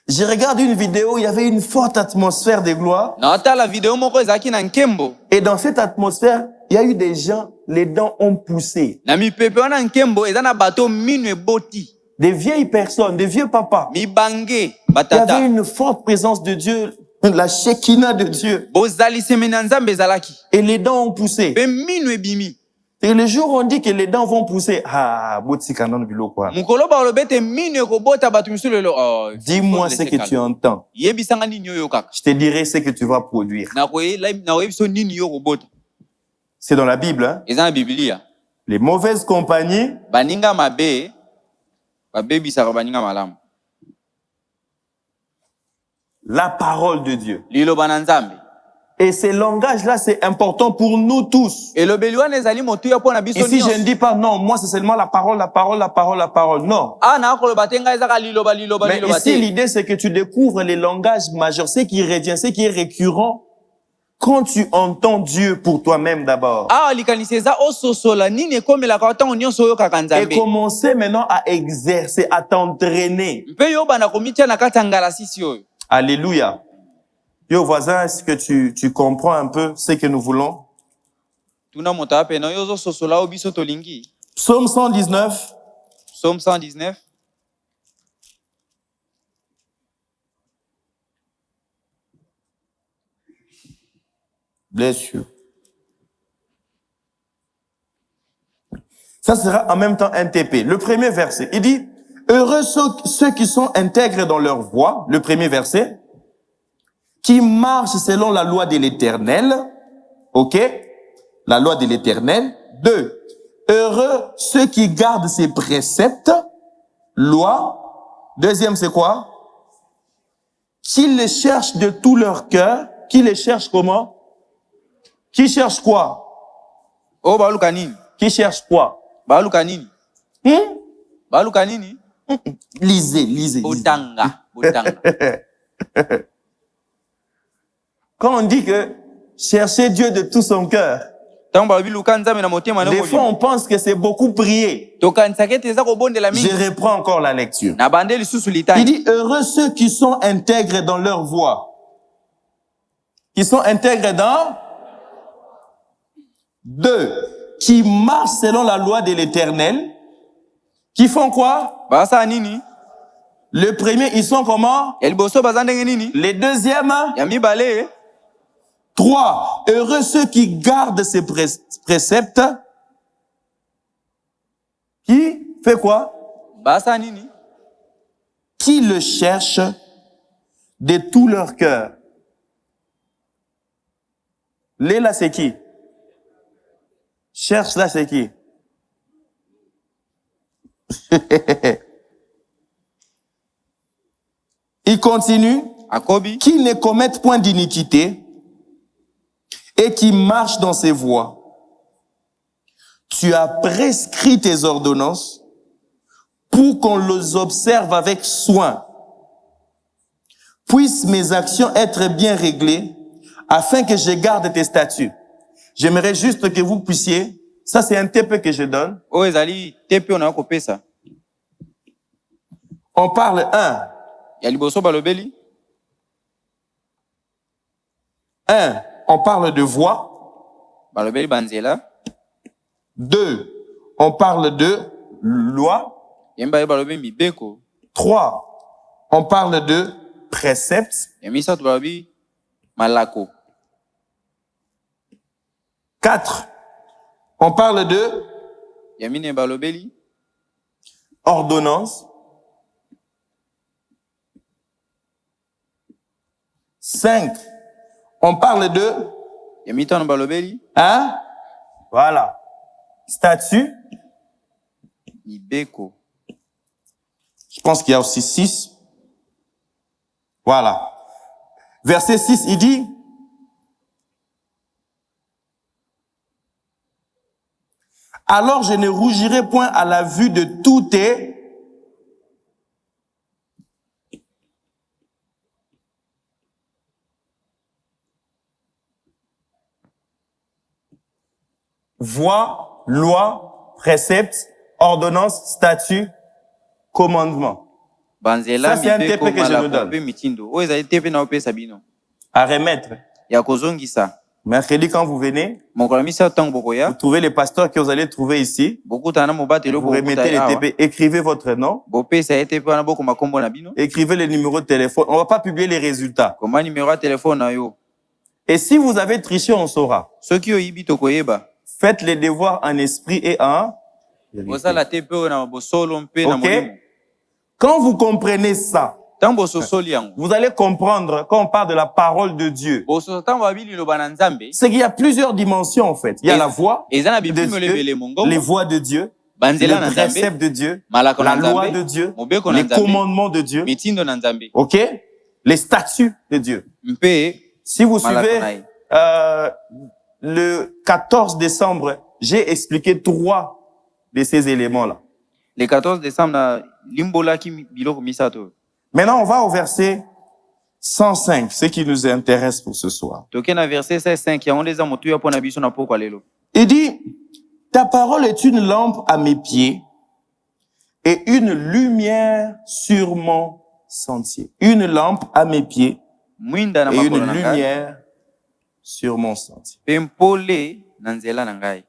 Je regarde une vidéo, il y avait une forte atmosphère de gloire. na otala video moko ezalaki na nkembo Et dans cette atmosphère, il y a eu des gens, les dents ont poussé. na mipepe wana nkembo eza na bato mino eboti Des vieilles personnes, des vieux papas. mibange Il y avait batata une forte présence de Dieu, la Shekinah de Dieu. bozalisemi na nzambe ezalaki Et les dents ont poussé. mpe mino ebimi Et le jour où on dit que les dents vont pousser, ah, botsika non bilo quoi. mokolo balobi ete mino ekobota bato misusu lelo Dis-moi ce que tu entends. yebisanga nini oyo kaka Je te dirai ce que tu vas produire. nakoyebi biso nini yo kobota C'est dans la Bible, hein? eza na bibilia Les mauvaises compagnies baninga mabe babebisaka baninga malamu la parole de Dieu. liloba na nzambe Et ces langages-là, c'est important pour nous tous. elobeli wana ezali motuya mpo na biso Ici, je ne nyonso dis pas non, moi c'est seulement la parole, la parole, la parole, la parole. Non. nakoloba te ngai ezaka liloba liloba Mais liloba ici, te l'idée, c'est que tu découvres les langages majeurs, ce qui revient, ce qui est récurrent, quand tu entends Dieu pour toi-même d'abord. awa likanisi eza ososola nini ekomelaka ntango nyonso oyokaka Et nzambe commencer maintenant à exercer, à t'entraîner. mpe yo banda komitia na kati ya ngalasisi oyo Alléluia. Yo voisin, est-ce que tu comprends un peu ce que nous voulons? tuna moto apena oyo ozososola oyo biso tolingi Psaume 119. Psaume 119 Bless you. Ça sera en même temps un TP. Le premier verset, il dit, heureux ceux qui sont intègres dans leur voie, le premier verset, qui marchent selon la loi de l'Éternel, ok? La loi de l'Éternel. 2. Heureux ceux qui gardent ses préceptes, loi. Deuxième, c'est quoi? Qui les cherchent de tout leur cœur. Qui les cherche comment? Qui cherche quoi? oyo baluka nini Qui cherche quoi? baluka nini baluka nini Lisez. botanga Quand on dit que chercher Dieu de tout son cœur, ntango balobi luka nzambe na motema des fois on pense que c'est beaucoup prier. tokanisaka ete eza kobondela Je mingi reprends encore la lecture. na bande lisusu Il litani dit, heureux ceux qui sont intègres dans leur voie. Qui sont intègres dans 2. Qui marchent selon la loi de l'Éternel. Qui font quoi? basala nini Le premier, ils sont comment? ya liboso baza ndenge nini Les deuxièmes, ya mibale 3. Heureux ceux qui gardent ces préceptes. Qui fait quoi? basala nini Qui le cherchent de tout leur cœur. Léla, c'est qui? Cherche là, c'est qui? Il continue. Akobi, Qui ne commettent point d'iniquité et qui marchent dans ses voies. Tu as prescrit tes ordonnances pour qu'on les observe avec soin. Puissent mes actions être bien réglées afin que je garde tes statuts. J'aimerais juste que vous puissiez, ça c'est un TP que je donne. oyo ezali tepe oyo nakopesa. On parle 1. Ya liboso balobeli. 1. On parle de voie. Balobeli banzela. 2. On parle de loi. Yemba ye balobi mibeko. 3. On parle de préceptes. Ya misato balobi malako. 4. On parle de Ya mine balobeli ordonnance. 5. On parle de ya mitano balobeli hein? Voilà. Statut. mibeko. Je pense qu'il y a aussi 6. Voilà. Verset 6, il dit alors je ne rougirai point à la vue de tous tes voies, lois, préceptes, ordonnances, statuts, commandements. Banzela Ça, c'est un mibeko TP que je nous malako donne. pe mitindo. Oyo ezali tepe na opesa bino. À remettre. Ya kozongisa. Mercredi, quand vous venez, Mokolo misato ntango vous bokoya. trouvez les pasteurs que vous allez trouver ici. Bokutana na mobatelo Vous remettez les awa. TP, écrivez votre nom, Bopesa ye tepe wana bokoma kombo na bino. écrivez le numéro de téléphone. On va pas publier les résultats. Koma numéro ya telefone na yo. Et si vous avez triché, on saura. Soki oyibi tokoyeba. Faites les devoirs en esprit et en vérité. Bosala tepe oyo na bosolo mpe na Ok? molimo. Quand vous comprenez ça, Ntango bososoli yango. vous allez comprendre quand on parle de la parole de Dieu. Bososo ntango babili liloba na Nzambe. C'est qu'il y a plusieurs dimensions en fait. Il y a la voix Eza na de bipimo lebele Dieu, mongongo. les voix de Dieu, Banzela na les Nzambe. préceptes de Dieu, Malako la na loi Nzambe. de Dieu, Mobeko na les Nzambe. commandements de Dieu, Mitindo na Nzambe. ok? Les statuts de Dieu. Mpe Si vous malako suivez na ye. le 14 décembre, j'ai expliqué 3 de ces éléments-là. Le 14 décembre na limbolaki biloko misato. Maintenant, on va au verset 105, ce qui nous intéresse pour ce soir. Toke na verset 5 yango ndeza motuya pona biso na pokwa lelo. Il dit, ta parole est une lampe à mes pieds et une lumière sur mon sentier. Une lampe à mes pieds Mwinda na et une makolo na ngai. lumière sur mon sentier. Pe mpole na nzela na ngai.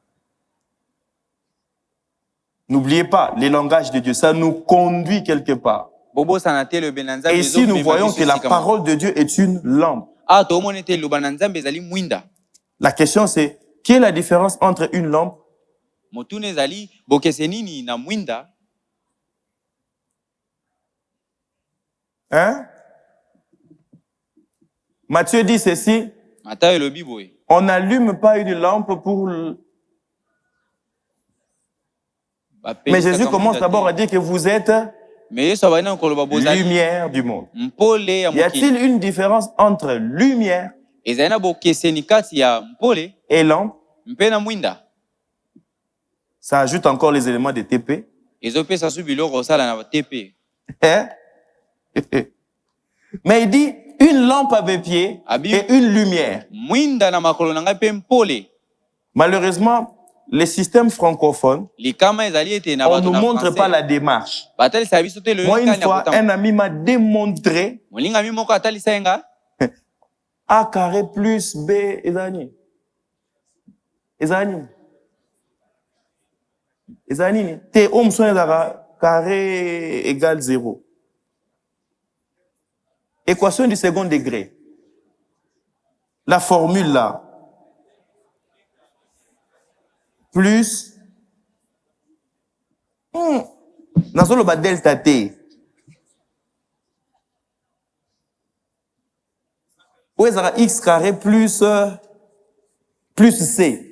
N'oubliez pas, les langages de Dieu, ça nous conduit quelque part. Bobo sana te lobe na Nzambe. Et ici, nous voyons que la parole de Dieu est une lampe. Ah, to mone te loba na Nzambe ezali mwinda. La question c'est, quelle est la différence entre une lampe Motune ezali bokese nini na mwinda? hein? Matthieu dit ceci, Matayo elobi boye. on n'allume pas une lampe pour... Mais Jésus commence d'abord à dire que vous êtes Mais Yesu abana koloba bozali lumière du monde. mpole ya Y a-t-il mokili. une différence entre lumière Ezali na bokeseni kati ya mpole et lampe? mpe na mwinda. Ça ajoute encore les éléments de TP. Ezopesa su biloko osala na tepe. Hein? Mais il dit une lampe à mes pieds et une lumière. Mwinda na makolo na ngai pe mpole. Malheureusement, les systèmes francophones, Likama ezali ete na on ne bato nous na montre pas français. la démarche. Batalisa biso te le Moi, une yoka fois, na un ami m'a démontré molinga mi moko atalisa yenga. A carré plus B ezani. Ezani. Ezani. T homme soin carré égale 0. Équation du second degré. La formule là. Plus. Nazolo ba delta T. Où est X carré plus C.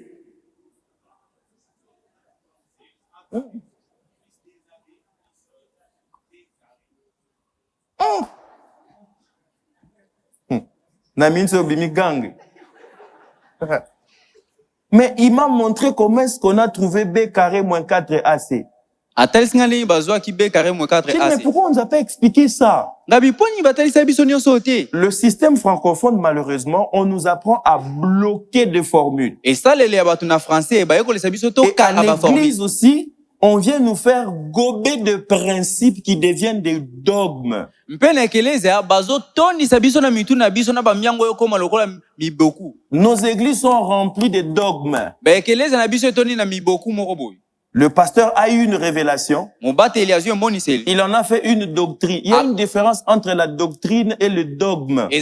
Mais il m'a montré comment est-ce qu'on a trouvé B carré moins 4 AC. Atali singali bazwa ki B carré moins 4 Mais AC. pourquoi on nous a pas expliqué ça? Ngabi poni batali sa biso nyonso te. Le système francophone, malheureusement, on nous apprend à bloquer des formules. Et ça, les batu na français, ba yoko le sabiso to Et à kaba formule. l'église aussi, on vient nous faire gober de principes qui deviennent des dogmes. Mpene ekeleza bazo toni sabiso na mitu na biso na ba myango yo koma lokola miboku. Nos églises sont remplies de dogmes. Ba ekeleza na biso toni na miboku moko boy. Le pasteur a eu une révélation. Il en a fait une doctrine. Il y a une différence entre la doctrine et le dogme. Mais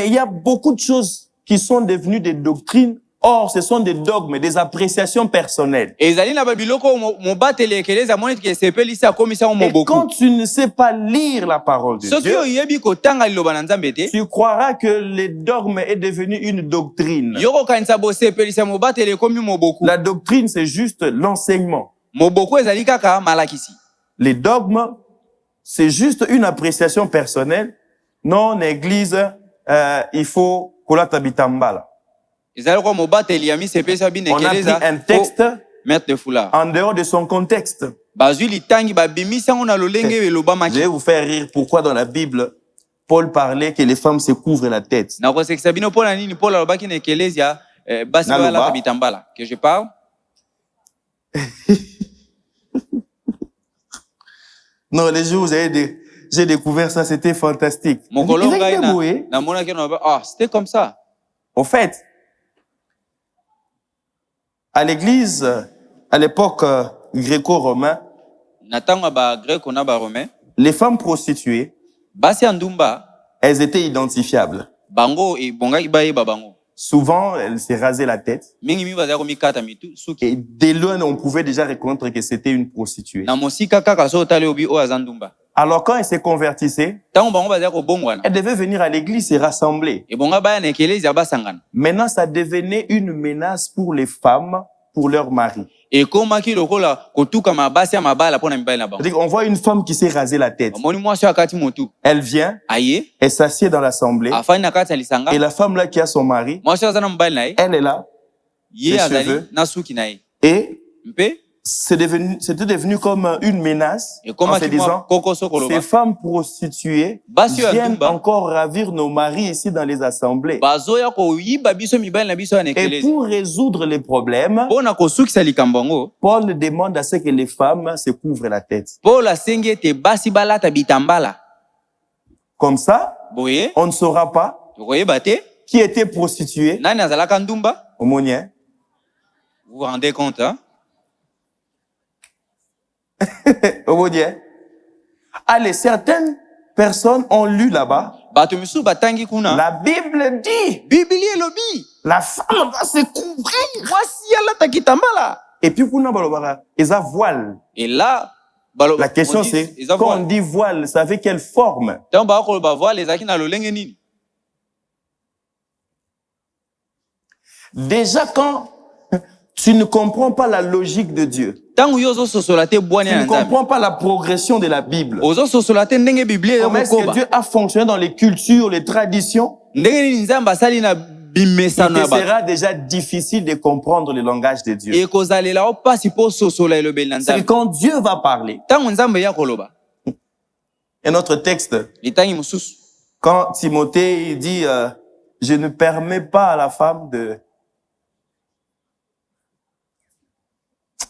il y a beaucoup de choses qui sont devenues des doctrines. Or, ce sont des dogmes, des appréciations personnelles. Et quand tu ne sais pas lire la parole de Dieu, tu croiras que le dogme est devenu une doctrine. La doctrine, c'est juste l'enseignement. Les dogmes, c'est juste une appréciation personnelle. Non, l'église, il faut kolata bitambala. On a pris un texte en dehors de son contexte. Je vais vous faire rire pourquoi dans la Bible, Paul parlait que les femmes se couvrent la tête. Que je parle? Non, les jours où j'ai découvert ça, c'était fantastique. C'était comme ça. Au fait, à l'église, à l'époque gréco-romaine, les femmes prostituées, elles étaient identifiables. Souvent, elles se rasaient la tête. Et dès loin, on pouvait déjà reconnaître que c'était une prostituée. Alors, quand elles se convertissaient, elles devaient venir à l'église et rassembler. Maintenant, ça devenait une menace pour les femmes, pour leur mari. On voit une femme qui s'est rasée la tête. Elle vient, elle s'assied dans l'assemblée. Et la femme là qui a son mari, elle est là, les cheveux. Et c'était devenu comme une menace en se disant, ces femmes prostituées viennent encore ravir nos maris ici dans les assemblées. Et pour résoudre les problèmes, Paul demande à ce que les femmes se couvrent la tête. Comme ça, on ne saura pas qui était prostituée, aumônière. Vous vous rendez compte, hein? Allez, certaines personnes ont lu là-bas. La Bible dit, la femme va se couvrir. Et puis, voile. Et là, la question c'est, quand on dit voile, ça fait quelle forme? Déjà, quand tu ne comprends pas la logique de Dieu, tu ne comprends pas la progression de la Bible, comment est-ce que Dieu a fonctionné dans les cultures, les traditions, il te sera déjà difficile de comprendre le langage de Dieu. C'est quand Dieu va parler. Un autre texte, quand Timothée dit je ne permets pas à la femme de...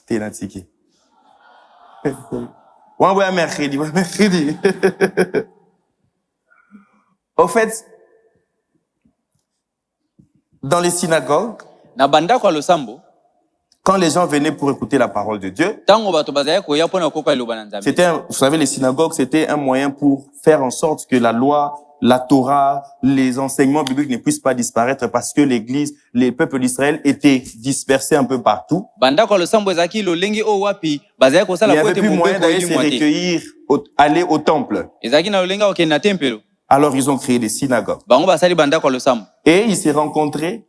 T'es natiki. Mercredi. Au fait, dans les synagogues, quand les gens venaient pour écouter la parole de Dieu, vous savez, les synagogues, c'était un moyen pour faire en sorte que la loi, la Torah, les enseignements bibliques ne puissent pas disparaître parce que l'église, les peuples d'Israël étaient dispersés un peu partout. Il n'y avait plus moyen d'aller se recueillir, aller au temple. Alors ils ont créé des synagogues. Et ils s'est rencontrés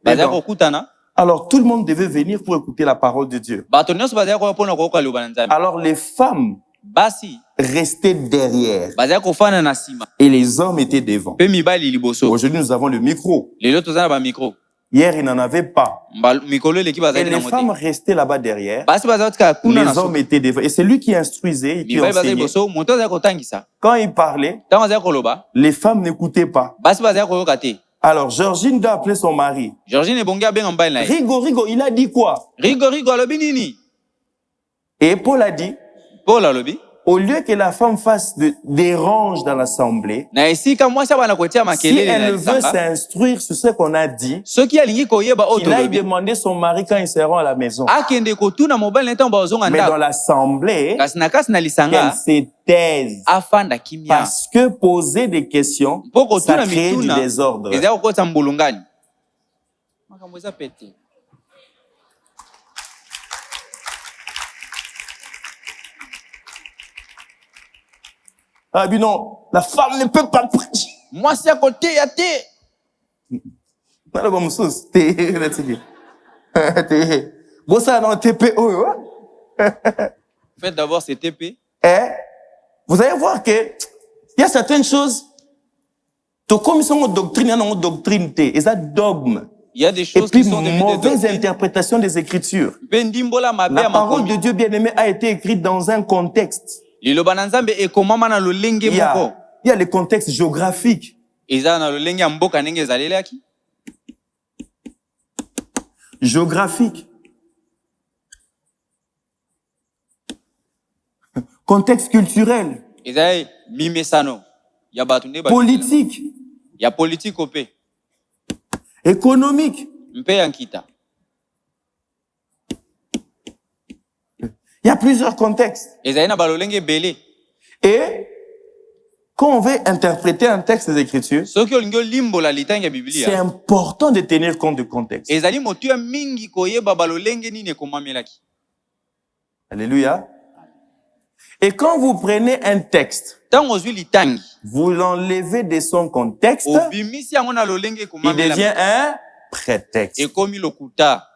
Alors tout le monde devait venir pour écouter la parole de Dieu. bato nyonso bazali koya mpona koyoka liloba na Nzambe. Alors les femmes Basi restaient derrière bazali kofanda na nsima et les hommes étaient devant. mpe mibali liboso. Aujourd'hui, nous avons le micro. Lelo toza na bamikro Hier, il n'en avait pas. mikolo eleki Et bazali na les femmes mote. restaient là-bas derrière. Basi bazali kotika kuna na Les hommes so. étaient devant. Et c'est lui qui instruisait et qui Mibali bazali enseignait. liboso moto azali kotangisa. Quand il parlait, Ntango azali koloba les femmes n'écoutaient pas. basi bazali koyoka te. Alors, Georgine doit appeler son mari. Georgine ebongi abenga mobali na ye. Rigo, il a dit quoi? Rigo alobi nini? Et Paul a dit, Paul alobi au lieu que la femme fasse dérange dans l'assemblée, na esika mwasi abana kotia si makelele na elle veut lisanga s'instruire sur ce qu'on a dit, soki alingi koyeba oyo qu'il aille tolobi demander son mari quand ils seront à la maison. akende kotuna mobali na ntango bazonga Mais dans ndako l'assemblée, kasi na kasi na qu'elle lisanga se taise. afanda kimia Parce que poser des questions, mpo ça kotuna crée du mituna désordre. ezali kokotisa mbulungani makambo eza pete. Ah, mais non, la femme ne peut pas prêcher. mwasi akoteya te. Nala ba mususu, te, let's see. Te. Bossa dans TPO, hein? Faites d'abord ces TP. Eh, vous allez voir que il y a certaines choses. To comme sont doctrine, non doctrine te, et ça dogme. Il y a des Et choses puis qui sont devenues des mauvaise doctrines. interprétation des Écritures. Mpe ndimbola mabe La ya parole makomi. de Dieu bien-aimé a été écrite dans un contexte. Liloba na Nzambe ekomama na lolenge Il y moko. a le contexte géographique. Eza na lolenge ya mboka ndenge ezalelaki. Géographique. Contexte culturel. Eza mimesano ya bato nde bato. Politique. Ya politique ope. Économique. Mpe ya nkita. Il y a plusieurs contextes. Ezali na balolenge ebele. Et quand on veut interpréter un texte des Écritures, Soki olingi olimbola litangi ya c'est Biblia. important de tenir compte du contexte. Ezali motuya mingi koyeba balolenge nini ekomamelaki. Alléluia. Et quand vous prenez un texte, Ntango ozwi litangi, vous l'enlevez de son contexte, obimisi yango na lolenge il ekomamela. devient un prétexte. Ekomi lokuta.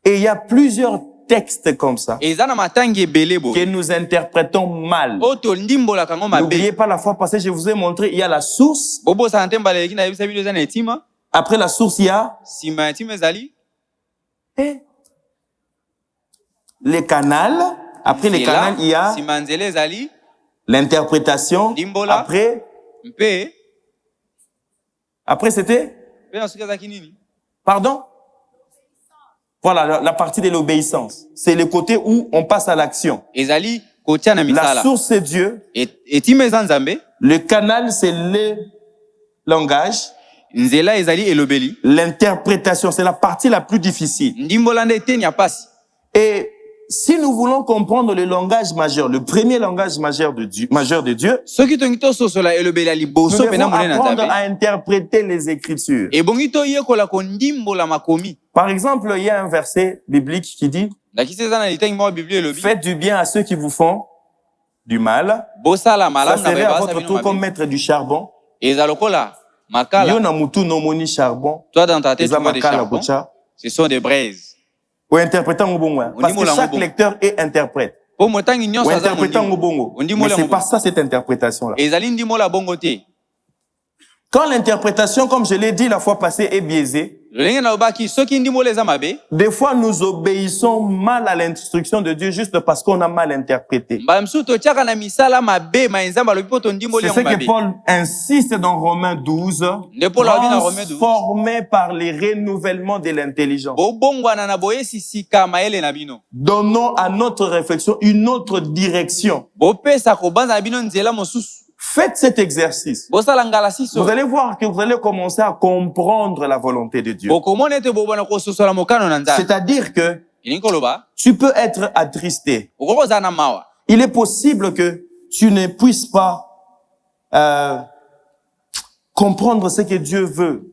Et il y a plusieurs textes comme ça Eza na matangi ebele que boye. nous interprétons mal. Oyo tondimbolaka yango mabe. N'oubliez pas la fois passée, je vous ai montré, il y a la source. Bobosana te mbala eleki na yebisa bino eza na etima. Après la source, il y a Nsima ya etima ezali. les canals. Après les Nzela. canals, il y a Nsima ya nzela ezali. l'interprétation. Limbola. Après, Mpe c'était, mpe na soki ezalaki nini. pardon? Voilà, la partie de l'obéissance. C'est le côté où on passe à l'action. Ezali kotia na La misala. source, c'est Dieu. Etima eza Nzambe. Le canal, c'est le langage. Nzela ezali elobeli. L'interprétation, c'est la partie la plus difficile. Ndimbola nde eteni ya pasi. Et si nous voulons comprendre le langage majeur, le premier langage majeur de Dieu, Soki tongi tososola elobeli ya nous liboso devons pena monene na apprendre Nzambe. à interpréter les Écritures. Ebongi toyekola kondimbola makomi. Par exemple, il y a un verset biblique qui dit Ndakisi eza na litangi moko Biblia « elobi. Faites du bien à ceux qui vous font du mal. Bosala » Ça malamu na serait à bayebasa votre bino tour comme mabe. mettre du charbon. Eza lokola Yo makala. na mutu no moni charbon. Toi dans ta tête Eza tu vois des makala charbons. kocha. Ce sont des braises. Ou interprétant ngobongo. Parce que chaque lecteur est interprète. Po motangi Ou nyonso aza interprétant mondimo. ngobongo. Ondimo Mais la c'est ngobongo. pas ça cette interprétation-là. Ezali ndimola bongo te. Quand l'interprétation, comme je l'ai dit la fois passée, est biaisée, Lolenge na obaki soki ndimola eza mabe. des fois nous obéissons mal à l'instruction de Dieu juste parce qu'on a mal interprété. Mbala msusu totiaka na misala mabe ma nzambe alobi po tondimoli C'est ce yango que mabe. Paul insiste dans Romains 12, Nde Paul alobi na Romains 12. transformé par les renouvellements de l'intelligence. Bobongwana na boyesisika mayele na bino. Donnons à notre réflexion une autre direction. Bopesa kobanza na bino nzela mosusu. Faites cet exercice. Bosala ngala siso. Vous allez voir que vous allez commencer à comprendre la volonté de Dieu. Bokomona ete bobana kososola mokano na nzambe. C'est-à-dire que Elingi koloba. tu peux être attristé. Okokozala na mawa. Il est possible que tu ne puisses pas comprendre ce que Dieu veut.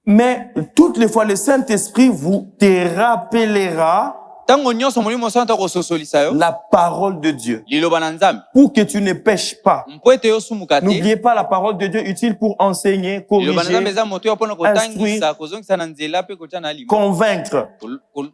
Mais toutes les fois, le Saint-Esprit te rappellera Tango nyonso molimo santo akososolisa yo. La parole de Dieu. Liloba na Nzambe. Pour que tu ne pêches pas. Mpo ete yo sumuka te. N'oubliez pas la parole de Dieu utile pour enseigner, Liloba na Nzambe corriger, eza moto yo mpona kotangisa, kozongisa na nzela pe kotya na lima. convaincre.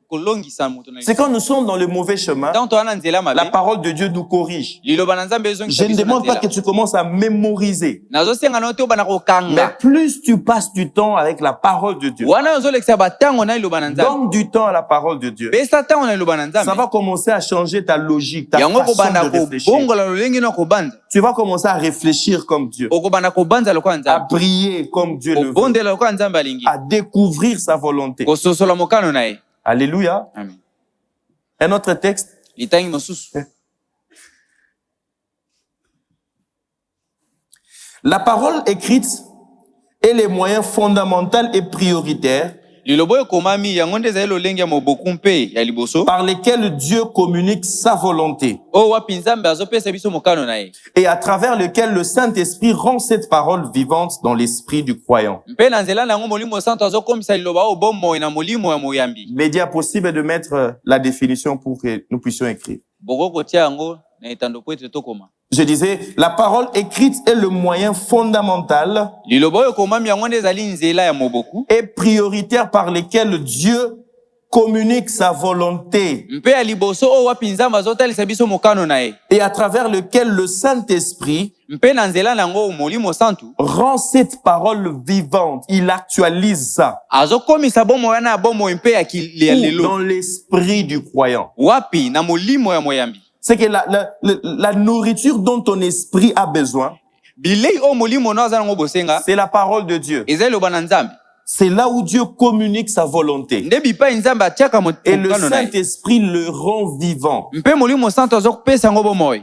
Kolongisa moto na lima. C'est quand nous sommes dans le mauvais chemin, Tango toza na nzela mabe. la parole de Dieu nous corrige. Liloba na Nzambe ezongisa Je ne biso na demande pas nzela. que tu commences à mémoriser. Nazosenga na yo te obana Mais kokanga. plus tu passes du temps avec la parole de Dieu, Wana ozolekisa batango na liloba na Nzambe. donne du temps à la parole de Dieu, Pesa tango na liloba na ça Nzambe. va commencer à changer ta logique, ta Yango façon kobanda de réfléchir. kobongola lolenge na kobanza. Tu vas commencer à réfléchir comme Dieu, Okobanda kobanza lokola à Nzambe. prier comme Dieu le veut, Obondela lokola Nzambe alingi. à découvrir sa volonté. Kososola mokano na ye. Alléluia. Amen. Un autre texte. Litangi mosusu. La parole écrite est les moyens fondamentaux et prioritaires Lilobo ekomami yango nde ezali lolenge ya moboku mpe ya liboso. par lesquels Dieu communique sa volonté Oyo wapi Nzambe azopesa biso mokano na ye. et à travers lequel le Saint-Esprit rend cette parole vivante dans l'esprit du croyant. Mpe na nzela na yango molimo santo azokomisa liloba oyo bomoi na molimo ya moyambi. Il m'est dit impossible de mettre la définition pour que nous puissions écrire. Boko kotia yango na etando po ete tokoma. Je disais, la parole écrite est le moyen fondamental Liloba oyo ekomami yango nde ezali nzela ya moboku. et prioritaire par lesquels Dieu communique sa volonté Mpe ya liboso oyo wapi Nzambe azotalisa biso mokano na ye. et à travers lequel le Saint-Esprit Mpe na nzela na yango molimo santu rend cette parole vivante. Il actualise ça azokomisa bomoi wana ya bomoi mpe ya lelo. dans l'esprit du croyant. Wapi na molimo ya moyambi. C'est que la nourriture dont ton esprit a besoin, Bilei oyo molimo no aza nango bosenga. c'est la parole de Dieu. Ezali loba na Nzambe. C'est là où Dieu communique sa volonté. Nde bipai Nzambe atiaka Et le mokano na ye. Saint-Esprit le rend vivant. Mpe molimo santo azokopesa yango bomoi.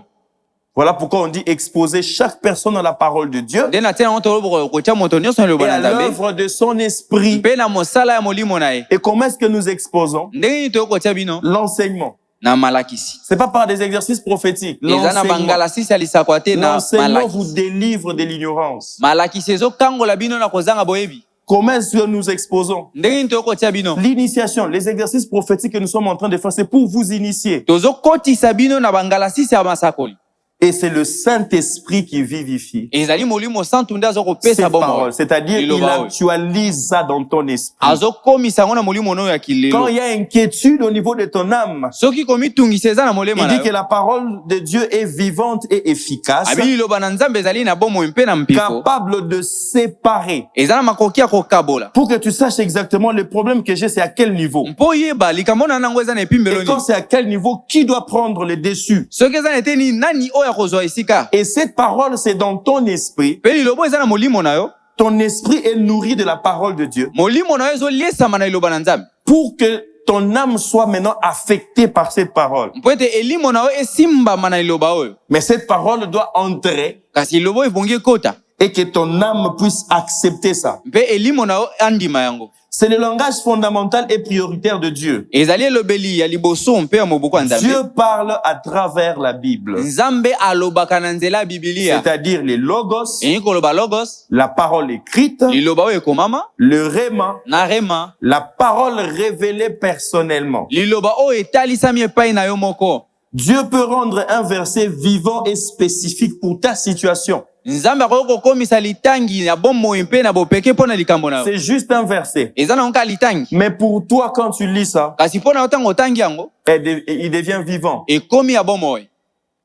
Voilà pourquoi on dit exposer chaque personne à la parole de Dieu Nde na tia yango toloboko kotia moto nyonso na et liloba à na Nzambe. l'œuvre de son esprit. Mpe na mosala ya molimo na ye. Et comment est-ce que nous exposons? Ndenge nini tokotia bino L'enseignement. na malakisi. C'est pas par des exercices prophétiques. Eza na L'enseignement. bangalasisi ya lisakwa te na L'enseignement vous malakisi. délivre de l'ignorance. Malakisi ezokangola bino na kozanga boyebi. Comment est-ce que nous exposons? Ndenge nini tokotia bino. L'initiation, les exercices prophétiques que nous sommes en train de faire, c'est pour vous initier. Tozokotisa bino na bangalasisi ya masakoli. Et c'est le Saint-Esprit qui vivifie Ezali molimo santu nde ces azokopesa bomoi. paroles. C'est-à-dire, il Liloba oyo. actualise ça dans ton esprit. Azokomisa yango na molimo no ya Quand kilelo. il y a inquiétude au niveau de ton âme, Soki komitungisa eza na molema il na dit que yo. la parole de Dieu est vivante et efficace, Abi liloba na Nzambe ezali na bomoi mpe na mpiko. capable de séparer. Eza na makoki ya kokabola. Pour que tu saches exactement le problème que j'ai, c'est à quel niveau. Mpo yeba likambo na nango eza na Et epimbelo quand ni. c'est à quel niveau, qui doit prendre le dessus? Soki eza na eteni nani oyo akozwa esika. Et cette parole, c'est dans ton esprit. Mpe lilobo eza na molimo na yo. Ton esprit est nourri de la parole de Dieu. Molimo na yo ezoliesama na liloba na Nzambe. Pour que ton âme soit maintenant affectée par cette parole. Mpo ete elimo na yo esimbama na liloba oyo. Mais cette parole doit entrer Kasi lilobo ebongi ekota. et que ton âme puisse accepter ça. Mpe elimo na yo andima yango. C'est le langage fondamental et prioritaire de Dieu. Ezali elobeli ya liboso mpe ya moboko ya Nzambe. Dieu parle à travers la Bible. Nzambe alobaka na nzela ya Biblia. C'est-à-dire les logos, Eyi koloba logos, la parole écrite, liloba oyo ekomama, le réma, na rema, la parole révélée personnellement. liloba oyo etalisami epai na yo moko. Dieu peut rendre un verset vivant et spécifique pour ta situation. Nzambe akoki kokomisa litangi ya bomoi mpe na bopeke mpo na likambo na yo. C'est juste un verset. Eza na nka litangi. Mais pour toi, quand tu lis ça, Kasi mpo na yo ntango otangi yango, il devient vivant. ekomi ya bomoi.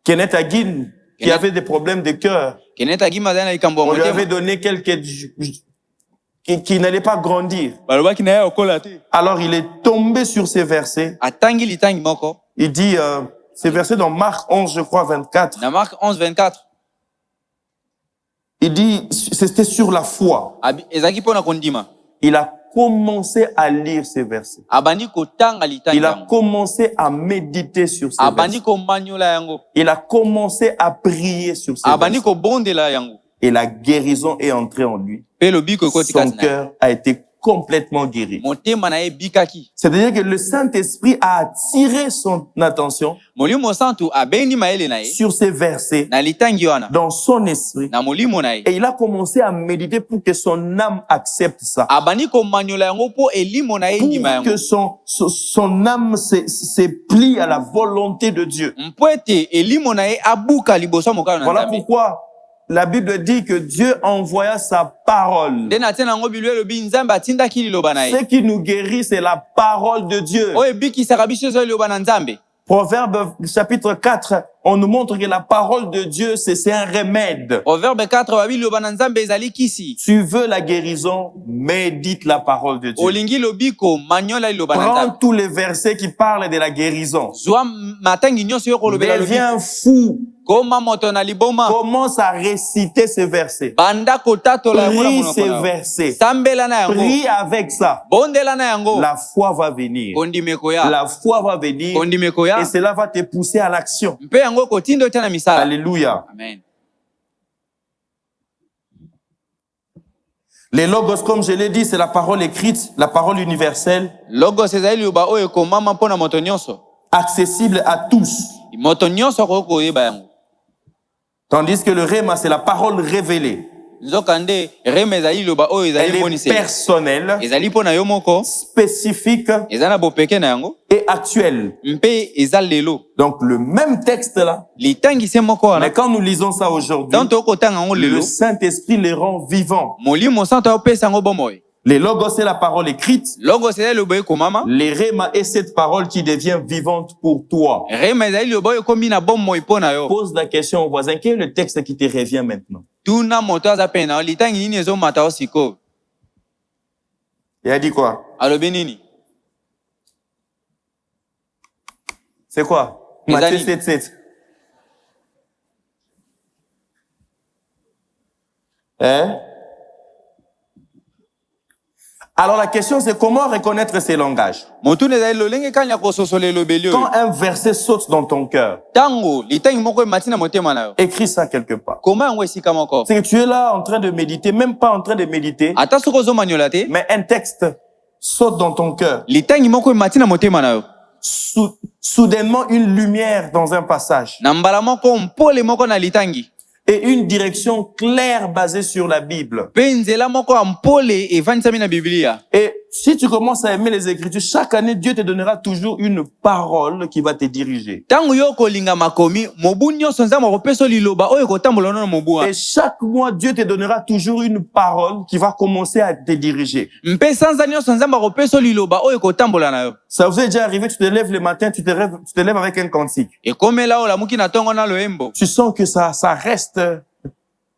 Kenneth Hagin, qui avait des problèmes de cœur, Kenneth Hagin azali na likambo ya on lui avait motema. donné quelques qui n'allait pas grandir. Balobaki na ye okola te. Alors il est tombé sur ces versets. Atangi litangi moko. Il dit, ces versets dans Marc 11, je crois, 24. Na Mark 11:24. Il dit, c'était sur la foi. Ezaki mpo na kondima. Il a commencé à lire ces versets. Abandi kotanga litangi Il a yango. commencé à méditer sur ces Abandi versets. komanyola yango. Il a commencé à prier sur ces Abandi versets. kobondela yango. Et la guérison est entrée en lui. Pe lobiko ekoti Son kati na ye. cœur a été complètement guéri. motema na ye bikaki. C'est-à-dire que le Saint-Esprit a attiré son attention Molimo santu abendi maele na ye sur ces versets na litangi wana dans son esprit. na molimo na ye. Et il a commencé à méditer pour que son âme accepte ça. Abani ko manyola yango po elimo na ye ndima Pour que yango. son âme se plie à la volonté de Dieu. Mpwete elimo na ye abuka liboso mokalo na Voilà Nzambe. pourquoi la Bible dit que Dieu envoya sa parole. Ndena tena yango bilwe lobi Nzambe atindaki liloba na ye. Ce qui nous guérit, c'est la parole de Dieu. Oyo ebikisaka biso so liloba na Nzambe. Proverbe chapitre 4, on nous montre que la parole de Dieu, c'est un remède. Proverbe 4 babi liloba na Nzambe ezali kisi. Tu veux la guérison, médite la parole de Dieu. Olingi lobiko manyola liloba na Prends Nzambe. tous les versets qui parlent de la guérison. Zwa matangi nyonso yo kolobela lobi. Deviens fou. Koma moto na liboma. Commence à réciter ces versets. Banda kotatola Prie yango ces na versets. Sambela na yango. Prie avec ça. Bondela na yango. La foi va venir. Kondimeko ya. La foi va venir. Kondimeko ya. Et cela va te pousser à l'action. Mpe yango kotindo tena misala. Alléluia. Amen. Les logos, comme je l'ai dit, c'est la parole écrite, la parole universelle, Logos ezali liloba oyo ekomama mpona moto nyonso. accessible à tous. Moto nyonso akoki koyeba yango. Tandis que le rhéma, c'est la parole révélée. Nzokande reme ezali liloba oyo ezali Elle est moniseli. personnelle, Ezali mpona yo moko. spécifique Eza na bopeke na yango. et actuelle. Mpe eza lelo. Donc le même texte là, Litangise moko wana. mais quand nous lisons ça aujourd'hui, Tant okotanga yango le lelo. Saint-Esprit les rend vivants. Molimo santo apesa yango bomoi. Les logos, c'est la parole écrite. Logos ezali liloba ekomama. Les rhéma est cette parole qui devient vivante pour toi. Reme ezali liloba oyo ekomi na bomoi mpona yo. Pose la question au voisin, quel est le texte qui te revient maintenant? Tuna moto aza pe na yo litangi nini ezomata yo sikoyo. Il a dit quoi? Alobi nini? C'est quoi? Matthieu 7, 7. Hein? Alors la question c'est comment reconnaître ces langages? Motu ezali lolenge kanya kososola elobeli Quand oyo. un verset saute dans ton cœur, Tango litangi moko emati na motema na yo. écris ça quelque part. Koma yango esika moko. C'est que tu es là en train de méditer, même pas en train de méditer, Ata soko ozomanyola te. mais un texte saute dans ton cœur. Litangi moko emati na motema na yo. Soudainement une lumière dans un passage Na mbala moko mpole moko na litangi. et une direction claire basée sur la Bible. Pe nzela moko ya mpole evanisami na Biblia. Et si tu commences à aimer les Écritures, chaque année, Dieu te donnera toujours une parole qui va te diriger. Tango yo kolinga makomi, mobu nyonso nzambe akopesa liloba oyo kotambola na mobu. Et chaque mois, Dieu te donnera toujours une parole qui va commencer à te diriger. Mpe sanza nyonso nzambe akopesa liloba oyo kotambola na yo. Ça vous est déjà arrivé, tu te lèves le matin, tu te lèves avec un cantique. Ekomela olamuki na tongo na loembo. Tu sens que ça reste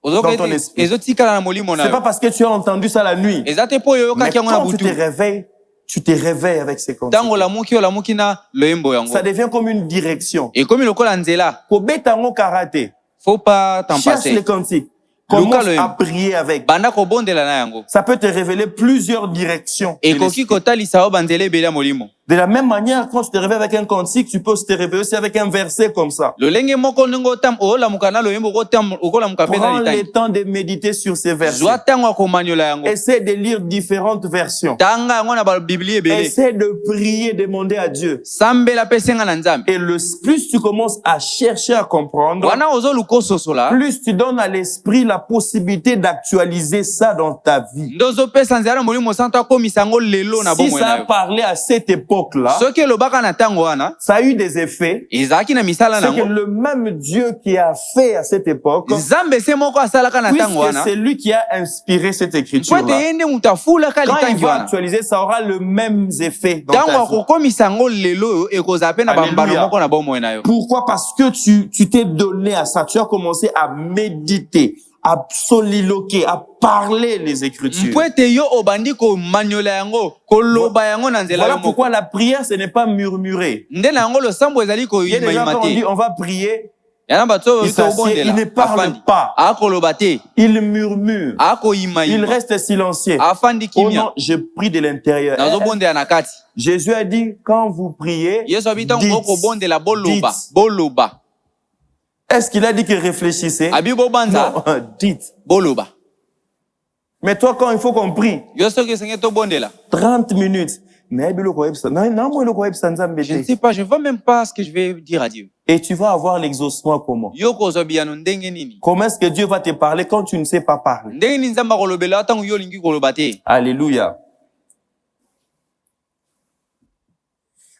dans ton esprit. Ezotikala na molimo na C'est pas yo. parce que tu as entendu ça la nuit. Ezate po yo Mais kaki yango na quand tu butu. te réveilles avec ces cantiques. Tango olamuki na loembo yango. Ça devient comme une direction. Ekomi lokola nzela. Kobeta ngo karaté. Faut pas t'en Cherche les passer. cantiques. Commence Luka à prier avec. Banda kobondela na yango. Ça peut te révéler plusieurs directions. de Ekoki l'esprit. kotalisa yo banzela ebele ya molimo. De la même manière, quand tu te réveilles avec un cantique, tu peux te réveiller aussi avec un verset comme ça. Lolenge moko ndingo tam olamuka na loembo okolamuka pe na Prends litangi. le temps de méditer sur ces versets. Zwa tango akomanyola yango. Essaie de lire différentes versions. Tanga yango na ba Biblia ebele. Essaie de prier, demander à Dieu. Sambela pe senga na nzambe. Et plus tu commences à chercher à comprendre, Wana ozoluka sosola. plus tu donnes à l'esprit la possibilité d'actualiser ça dans ta vie. Ndozo pesa nzela molimo santo akomisa yango lelo na Si bomwe ça na a yo. parlé à cette époque-là, Soki elobaka na tango wana, ça a eu des effets. ezalaki na misala C'est que nango. le même Dieu qui a fait à cette époque, Nzambe se moko asalaka na tango puisque wana. c'est lui qui a inspiré cette Mpo ete écriture-là, ye nde mutu afulaka quand il litangi va wana. actualiser, ça aura le même effet dans Tango ta vie. akokomisa yango lelo ekozala pe na bambano Alléluia. moko na bomoi na yo. Pourquoi? Parce que tu t'es donné à ça. Tu as commencé à méditer, à soliloquer, à parler les Écritures. Mpo ete yo obandi komanyola yango, koloba yango na nzela Voilà yo moko. pourquoi la prière, ce n'est pas murmurer. Nde na yango losambo ezali Il y a des gens koyimayima qui ont dit, te. on va prier, Yana bato oyo il s'assied, il ne tobondela. parle Afandi. pas. Akoloba te. il murmure, il Akoyimayima. reste silencieux. Afandi Oh non, kimia. je prie de l'intérieur. Nazobondela na kati. Jésus a dit, quand vous priez, Yesu abi tango dites. okobondela boloba. Dites. Boloba. Est-ce qu'il a dit que réfléchissez? Abi bobanza. Non, dites. Boloba. Mais toi, quand il faut qu'on prie, Yo soki esengeli tobondela. 30 minutes. Je ne sais pas, je ne vois même pas ce que je vais dire à Dieu. Et tu vas avoir l'exaucement comment? Yo kozwa biyano ndenge nini? Comment est-ce que Dieu va te parler quand tu ne sais pas parler? Ndenge nini nzambe akolobela ntango yo olingi koloba te? Alléluia.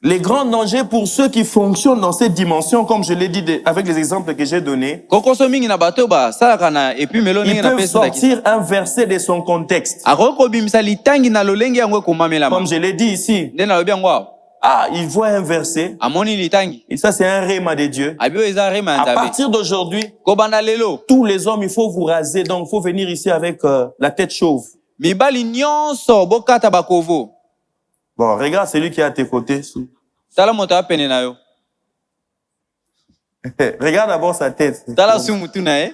Les grands dangers pour ceux qui fonctionnent dans cette dimension, comme je l'ai dit avec les exemples que j'ai donnés, Kokoso mingi na bato basalaka na epimelo ils ndenge na peuvent pesa ndaki. sortir un verset de son contexte. Akoki kobimisa litangi na lolenge yango ekomamelama. Comme je l'ai dit ici, Nde nalobi yango awa. il voit un verset, Amoni litangi. et ça c'est un rhéma de Dieu. Abi oyo eza rema ya À nzambe. partir d'aujourd'hui, Kobanda lelo. tous les hommes, il faut vous raser, donc il faut venir ici avec la tête chauve. Mibali nyonso bokata bakovo. Bon, regarde celui qui est à tes côtés. Tala moto apene na yo. Regarde d'abord sa tête. Tala su mutu na ye.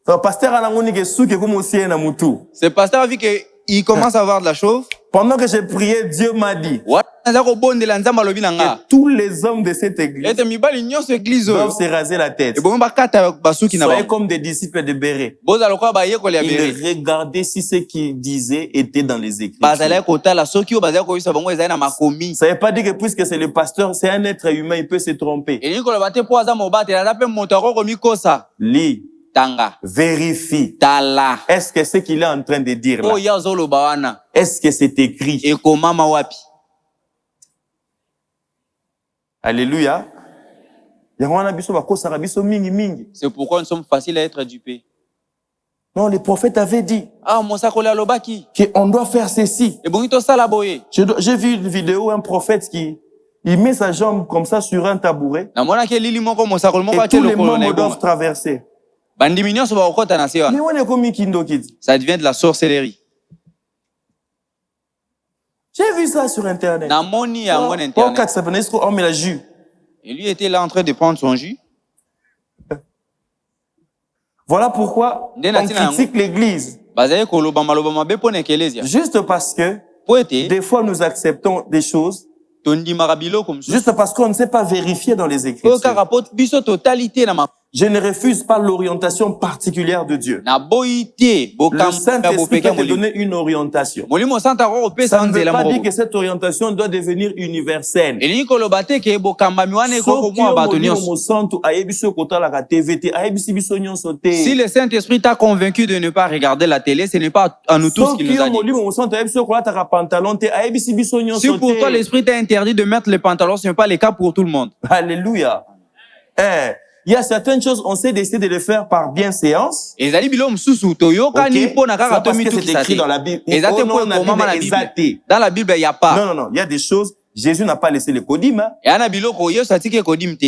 Donc, pasteur Anangoni qui est sous, qui est comme aussi un mutu. Ce pasteur a vu qu'il commence à avoir de la chauve. Pendant que j'ai prié, Dieu m'a dit que tous les hommes de cette église doivent se raser la tête. Soyez comme des disciples de Béret. Ils regardaient si ce qu'ils disaient était dans les Écritures. Ça ne veut pas dire que puisque c'est le pasteur, c'est un être humain, il peut se tromper. Lis. Vérifie. Est-ce que ce qu'il est en train de dire là, est-ce que c'est écrit? Alléluia. C'est pourquoi nous sommes faciles à être dupés. Non, les prophètes avaient dit qu'on doit faire ceci. J'ai vu une vidéo, un prophète qui il met sa jambe comme ça sur un tabouret et tous les membres doivent traverser. Ça devient de la sorcellerie. J'ai vu ça sur Internet. Et lui était là en train de prendre son jus. Voilà pourquoi on critique l'Église. Juste parce que des fois nous acceptons des choses juste parce qu'on ne sait pas vérifier dans les Écritures. Je ne refuse pas l'orientation particulière de Dieu. Le Saint-Esprit peut te donner une orientation. Ça ne veut pas dire que cette orientation doit devenir universelle. Si le Saint-Esprit t'a convaincu de ne pas regarder la télé, ce n'est pas à nous tous qu'il nous a dit. Si pour toi l'Esprit t'a interdit de mettre les pantalons, ce n'est pas le cas pour tout le monde. Alléluia. Il y a certaines choses, on sait décider de le faire par bienséance. Okay. Ça parce que c'est écrit dans la Bible. Dans la Bible, il n'y a pas. Non. Il y a des choses, Jésus n'a pas laissé le kodim.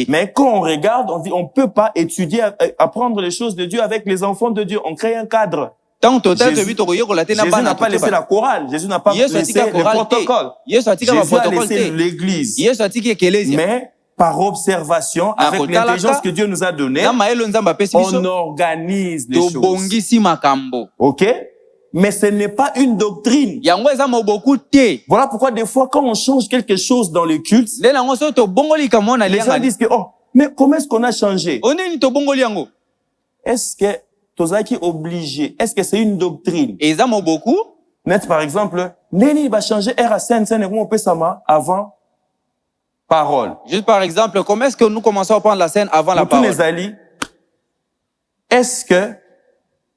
Mais quand on regarde, on dit, on ne peut pas étudier, apprendre les choses de Dieu avec les enfants de Dieu. On crée un cadre. Jésus n'a pas laissé la chorale. Jésus n'a pas laissé le protocole. Jésus a laissé l'église. Mais par observation, avec l'intelligence que Dieu nous a donnée, on organise les choses. Ok? Mais ce n'est pas une doctrine. Voilà pourquoi des fois, quand on change quelque chose dans le culte, les gens disent que, oh, mais comment est-ce qu'on a changé? Est-ce que Tozaki obligé? Est-ce que c'est une doctrine? Net, par exemple, Neni va changer R à avant parole. Juste par exemple, comment est-ce que nous commençons à prendre la scène avant la parole? Est-ce que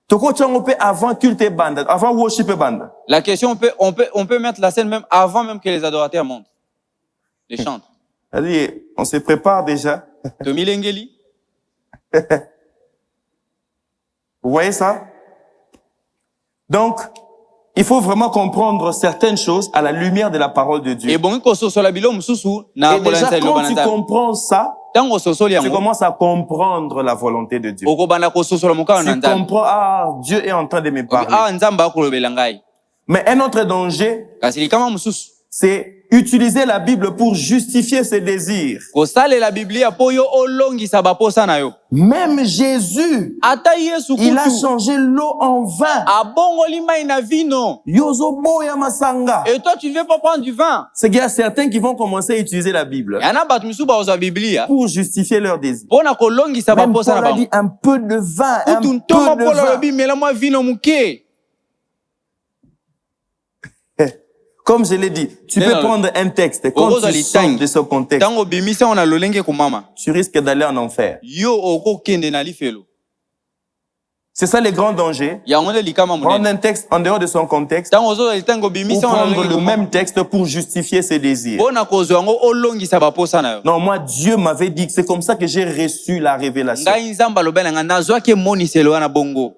on peut avant culte bande, avant worship bande? La question, on peut mettre la scène même avant même que les adorateurs montent. Les chantent. C'est-à-dire, on se prépare déjà. Tomi Lengeli. Vous voyez ça? Donc, il faut vraiment comprendre certaines choses à la lumière de la parole de Dieu. Et déjà, quand tu comprends ça, tu commences à comprendre la volonté de Dieu. Tu comprends, Dieu est en train de me parler. Mais un autre danger, c'est utiliser la Bible pour justifier ses désirs. kosalela biblia po yo olongisa baposa na yo. Même Jésus, Ata Yesu il a kutu changé l'eau en vin. abongoli mai na vino. Yozoboya masanga. Et toi tu ne veux pas prendre du vin. C'est qu'il y a certains qui vont commencer à utiliser la Bible Yana batu misu baozwa biblia pour justifier leurs désirs. pona kolongisa Même baposa Paul na a dit bango. un peu de vin, un Kutu peu ntoma de pola vin. lobi mela mwa vino muke. Comme je l'ai dit, tu peux prendre un texte, quand tu sors de ce contexte, Tango bimisa ona lolenge kumama. tu risques d'aller en enfer. Yo oko kende na lifelo. C'est ça les grands dangers. Yango likama Prendre munene. un texte en dehors de son contexte, Tango zo tango ou bimisa ona prendre lolenge le kumama. même texte pour justifier ses désirs. Pona kozwa yango olongisa baposa na yo. Non, moi, Dieu m'avait dit que c'est comme ça que j'ai reçu la révélation. Ngai nzamba lobela nga nazwaki moniselo wana bongo.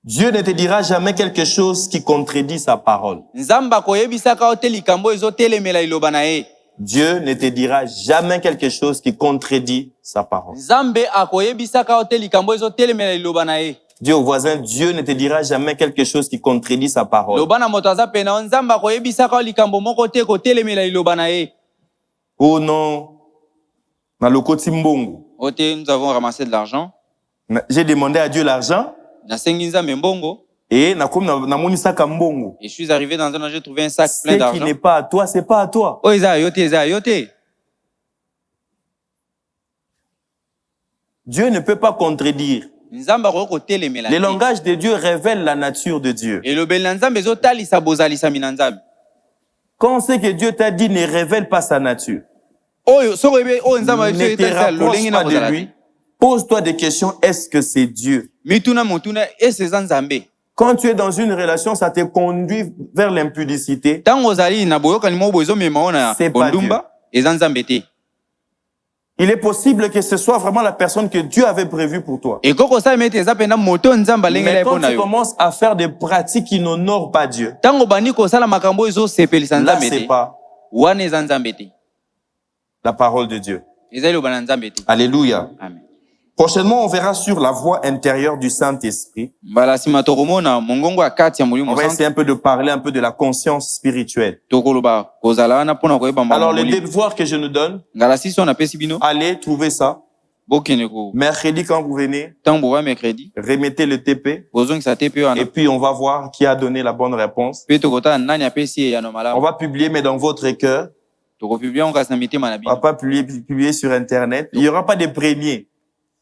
Dieu ne te dira jamais quelque chose qui contredit sa parole. Nzamba koyebisaka ote likambo ezotelemela iloba na ye. Dieu ne te dira jamais quelque chose qui contredit sa parole. Nzambe akoyebisaka ote likambo ezotelemela iloba na ye. Dis au voisin, Dieu ne te dira jamais quelque chose qui contredit sa parole. Loba na moto aza pena nzamba akoyebisaka likambo moko te kotelemela iloba na ye. Oh non, na lokoti mbongo. Ote nous avons ramassé de l'argent. J'ai demandé à Dieu l'argent Nasengi nzambe mbongo. et na moni saka mbongo. Et je suis arrivé dans un endroit, j'ai trouvé un sac plein Ce qui d'argent. n'est pas à toi, c'est pas à toi. Oh, eza yote. Dieu ne peut pas contredire. Nzamba ko kotelemela. Le langage de Dieu révèle la nature de Dieu. Et le bel nzambe ezotalisa bozalisa minanzambe. Quand c'est que Dieu t'a dit, ne révèle pas sa nature. Oh, so rebe oh nzamba Ne te rapproche pas de lui. Pose-toi des questions, est-ce que c'est Dieu? Mituna motuna ese nzambe. Quand tu es dans une relation, ça te conduit vers l'impudicité. Tango zali na boyoka ni mo bozo mema ona C'est pas bondumba eza nzambe te. Il est possible que ce soit vraiment la personne que Dieu avait prévue pour toi. Et koko sa mete eza pena moto nzamba lengela Mais quand epona tu yo. commences à faire des pratiques qui n'honorent pas Dieu, Tango bani ko sala makambo ezo sepelisa là, nzambe c'est te. pas Wana eza nzambe te. la parole de Dieu. Eza iloba na nzambe te. Alléluia. Amen. Prochainement, on verra sur la voie intérieure du Saint-Esprit. Mbala sima tokomona mongongo akati ya mulimo On va essayer un peu de parler un peu de la conscience spirituelle. tokoloba kozala wana pona koyeba mbala. Alors, le devoir que je nous donne, ngala sisi on apesi bino allez trouver ça. bokene ko Mercredi, quand vous venez, tango wa mercredi remettez le TP. kozongisa te pe wana Et puis, on va voir qui a donné la bonne réponse. pe tokota nani apesi ya no On malamu va publier, mais dans votre cœur. tokopibia on kasina mitema na On va bino. pas publier sur Internet. Il n'y aura pas de premiers.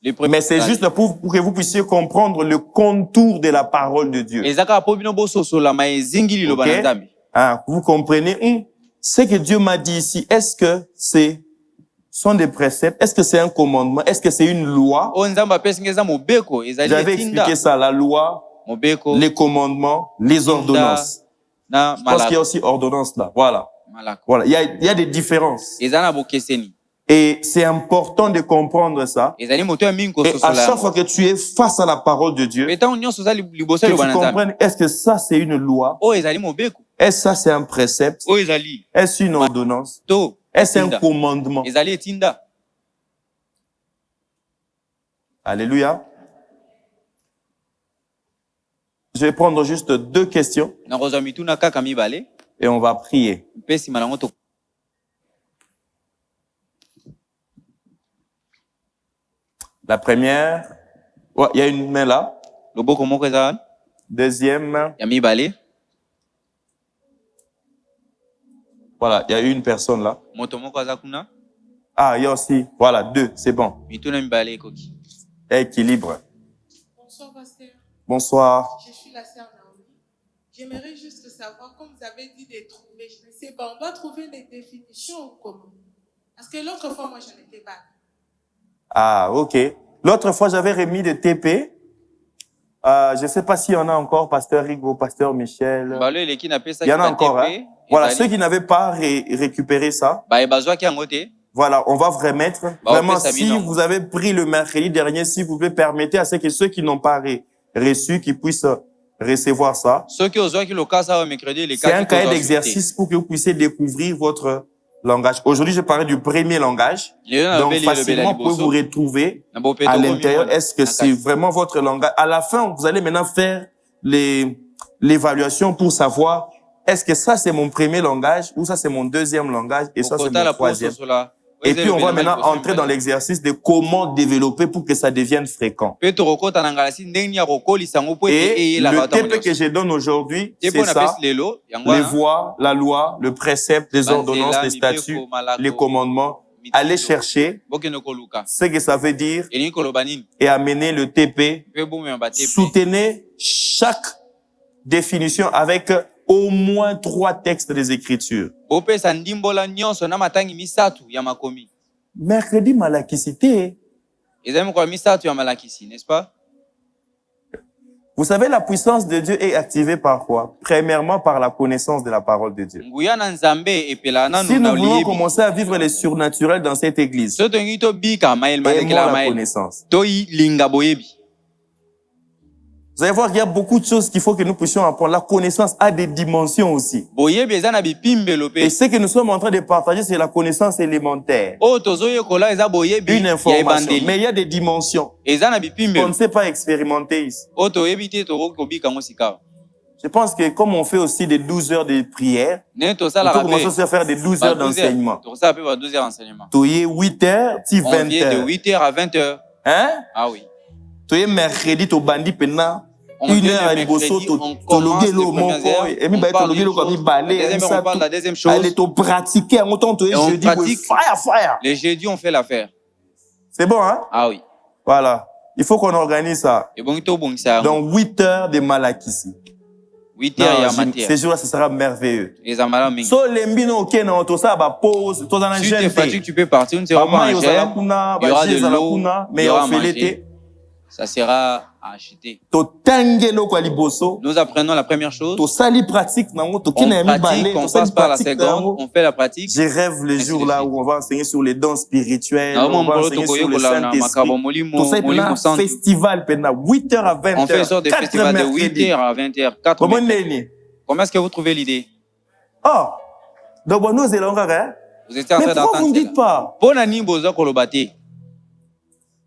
Les premiers- Mais c'est juste pour que vous puissiez comprendre le contour de la parole de Dieu. ezaka po bino bososola ma ezingi liloba na Ok? nzambe. Ah, vous comprenez, ce que Dieu m'a dit ici, est-ce que c'est sont des préceptes? Est-ce que c'est un commandement? Est-ce que c'est une loi? O nzambe apesi ngeza mobeko ezali J'avais etinda expliqué ça, la loi, mobeko les commandements, les ordonnances. na Je pense qu'il y malako a aussi ordonnances là. Voilà. malako Voilà. Il y a des différences. eza na bokeseni Et c'est important de comprendre ça. ezali moto ya mingi Et à kososola chaque fois que tu es face à la parole de Dieu, pe ntango nyonso oza liboso que ya liloba tu na nzambe comprennes, est-ce que ça c'est une loi? oyo ezali mobeko Est-ce que ça c'est un précepte? oyo ezali Est-ce une ordonnance? to Est-ce un etinda. commandement? ezali etinda. Alléluia. Je vais prendre juste 2 questions nakozwa mituna kaka mibale et on va prier. mpe nsima nango to La première, ouais, il y a une main là. loboko moko eza wana Deuxième, ya mibale voilà, il y a une personne là. moto moko aza kuna Ah, il y a aussi, voilà, 2, c'est bon. mituna mibale ekoki. Équilibre. Bonsoir, pasteur. Bonsoir. Je suis la sœur Naomi. J'aimerais juste savoir, comme vous avez dit de trouver, je ne sais pas, on doit trouver les définitions ou comment? Parce que l'autre fois, moi, je n'en étais pas. Ah, ok. L'autre fois, j'avais remis des TP. Je ne sais pas s'il y en a encore, pasteur Rigo, pasteur Michel. mbalo eleki napesaki Il y en a encore, hein? Voilà, ceux ezali qui n'avaient pas récupéré ça, baye bazwaki yango te voilà, on va vous remettre. Bah, Vraiment, on fait ça si bien. vous avez pris le mercredi dernier, s'il vous plaît, permettez à ceux qui n'ont pas reçu, qu'ils puissent recevoir ça. soki ozwaki lokasa oyo mercredi C'est un elekaki cahier kozwa d'exercice pour que vous puissiez découvrir votre langage. Aujourd'hui, je parlais du premier langage. te. lelo Donc, nalobeli elobela facilement, vous pouvez vous liboso retrouver na bopeto à komi l'intérieur. mona. Est-ce que c'est vraiment votre langage? À la fin, vous allez maintenant faire l'évaluation pour savoir est-ce que ça c'est mon premier langage ou ça c'est mon deuxième langage et ça c'est mon troisième. Et puis on va maintenant entrer dans l'exercice de comment développer pour que ça devienne fréquent. Et le TP que je donne aujourd'hui, c'est ça, les voies, la loi, le précepte, les ordonnances, les statuts, les commandements. Allez chercher ce que ça veut dire et amener le TP. Soutenez chaque définition avec au moins 3 textes des Écritures. Mercredi malakisité. N'est-ce pas? Vous savez, la puissance de Dieu est activée par quoi? Premièrement, par la connaissance de la parole de Dieu. Si nous voulons commencer à vivre les surnaturels dans cette église, aimons la connaissance. Vous allez voir qu'il y a beaucoup de choses qu'il faut que nous puissions apprendre. La connaissance a des dimensions aussi. Et ce que nous sommes en train de partager, c'est la connaissance élémentaire. Une information. Mais il y a des dimensions qu'on ne sait pas expérimenter ici. Je pense que comme on fait aussi des 12 heures de prière, on peut commencer aussi à faire des 12 heures d'enseignement. Tu es 8 heures, tu 20 heures. De 8 heures à 20 heures. Hein? Ah oui. Tu es mercredi, tu bandi pendant 1 heure à Liboso, tu logues l'eau, mon corps, et mi ba tu logues l'eau comme balai, la deuxième chose. Allez, tu pratiquer, en autant tu es jeudi, fire. Les jeudis, on fait l'affaire. C'est bon, hein? Ah oui. Voilà. Il faut qu'on organise ça. Donc, 8 heures de malakisi. 8 heures, il y a matière. Ces jours-là, ce sera merveilleux. So, lembino, ok, non, tout ça, bah, pause, tout ça, si tu es fatigué, tu peux partir, on ne sera pas en gêne. Il y aura de l'eau, il y aura à manger. Ça sera à acheter. Nous apprenons la première chose. On pratique, on passe par la seconde, on fait la pratique. Je rêve le jour là où on va enseigner sur les dons spirituels, on va enseigner sur le Saint-Esprit. Tout ça est un festival, 8 heures à 20 heures. On fait ça des festivals de 8 heures à 20 heures. Comment est-ce que vous trouvez l'idée? Oh, donc nous allons regarder. Vous étiez en train d'entendre. Mais pourquoi vous ne dites pas?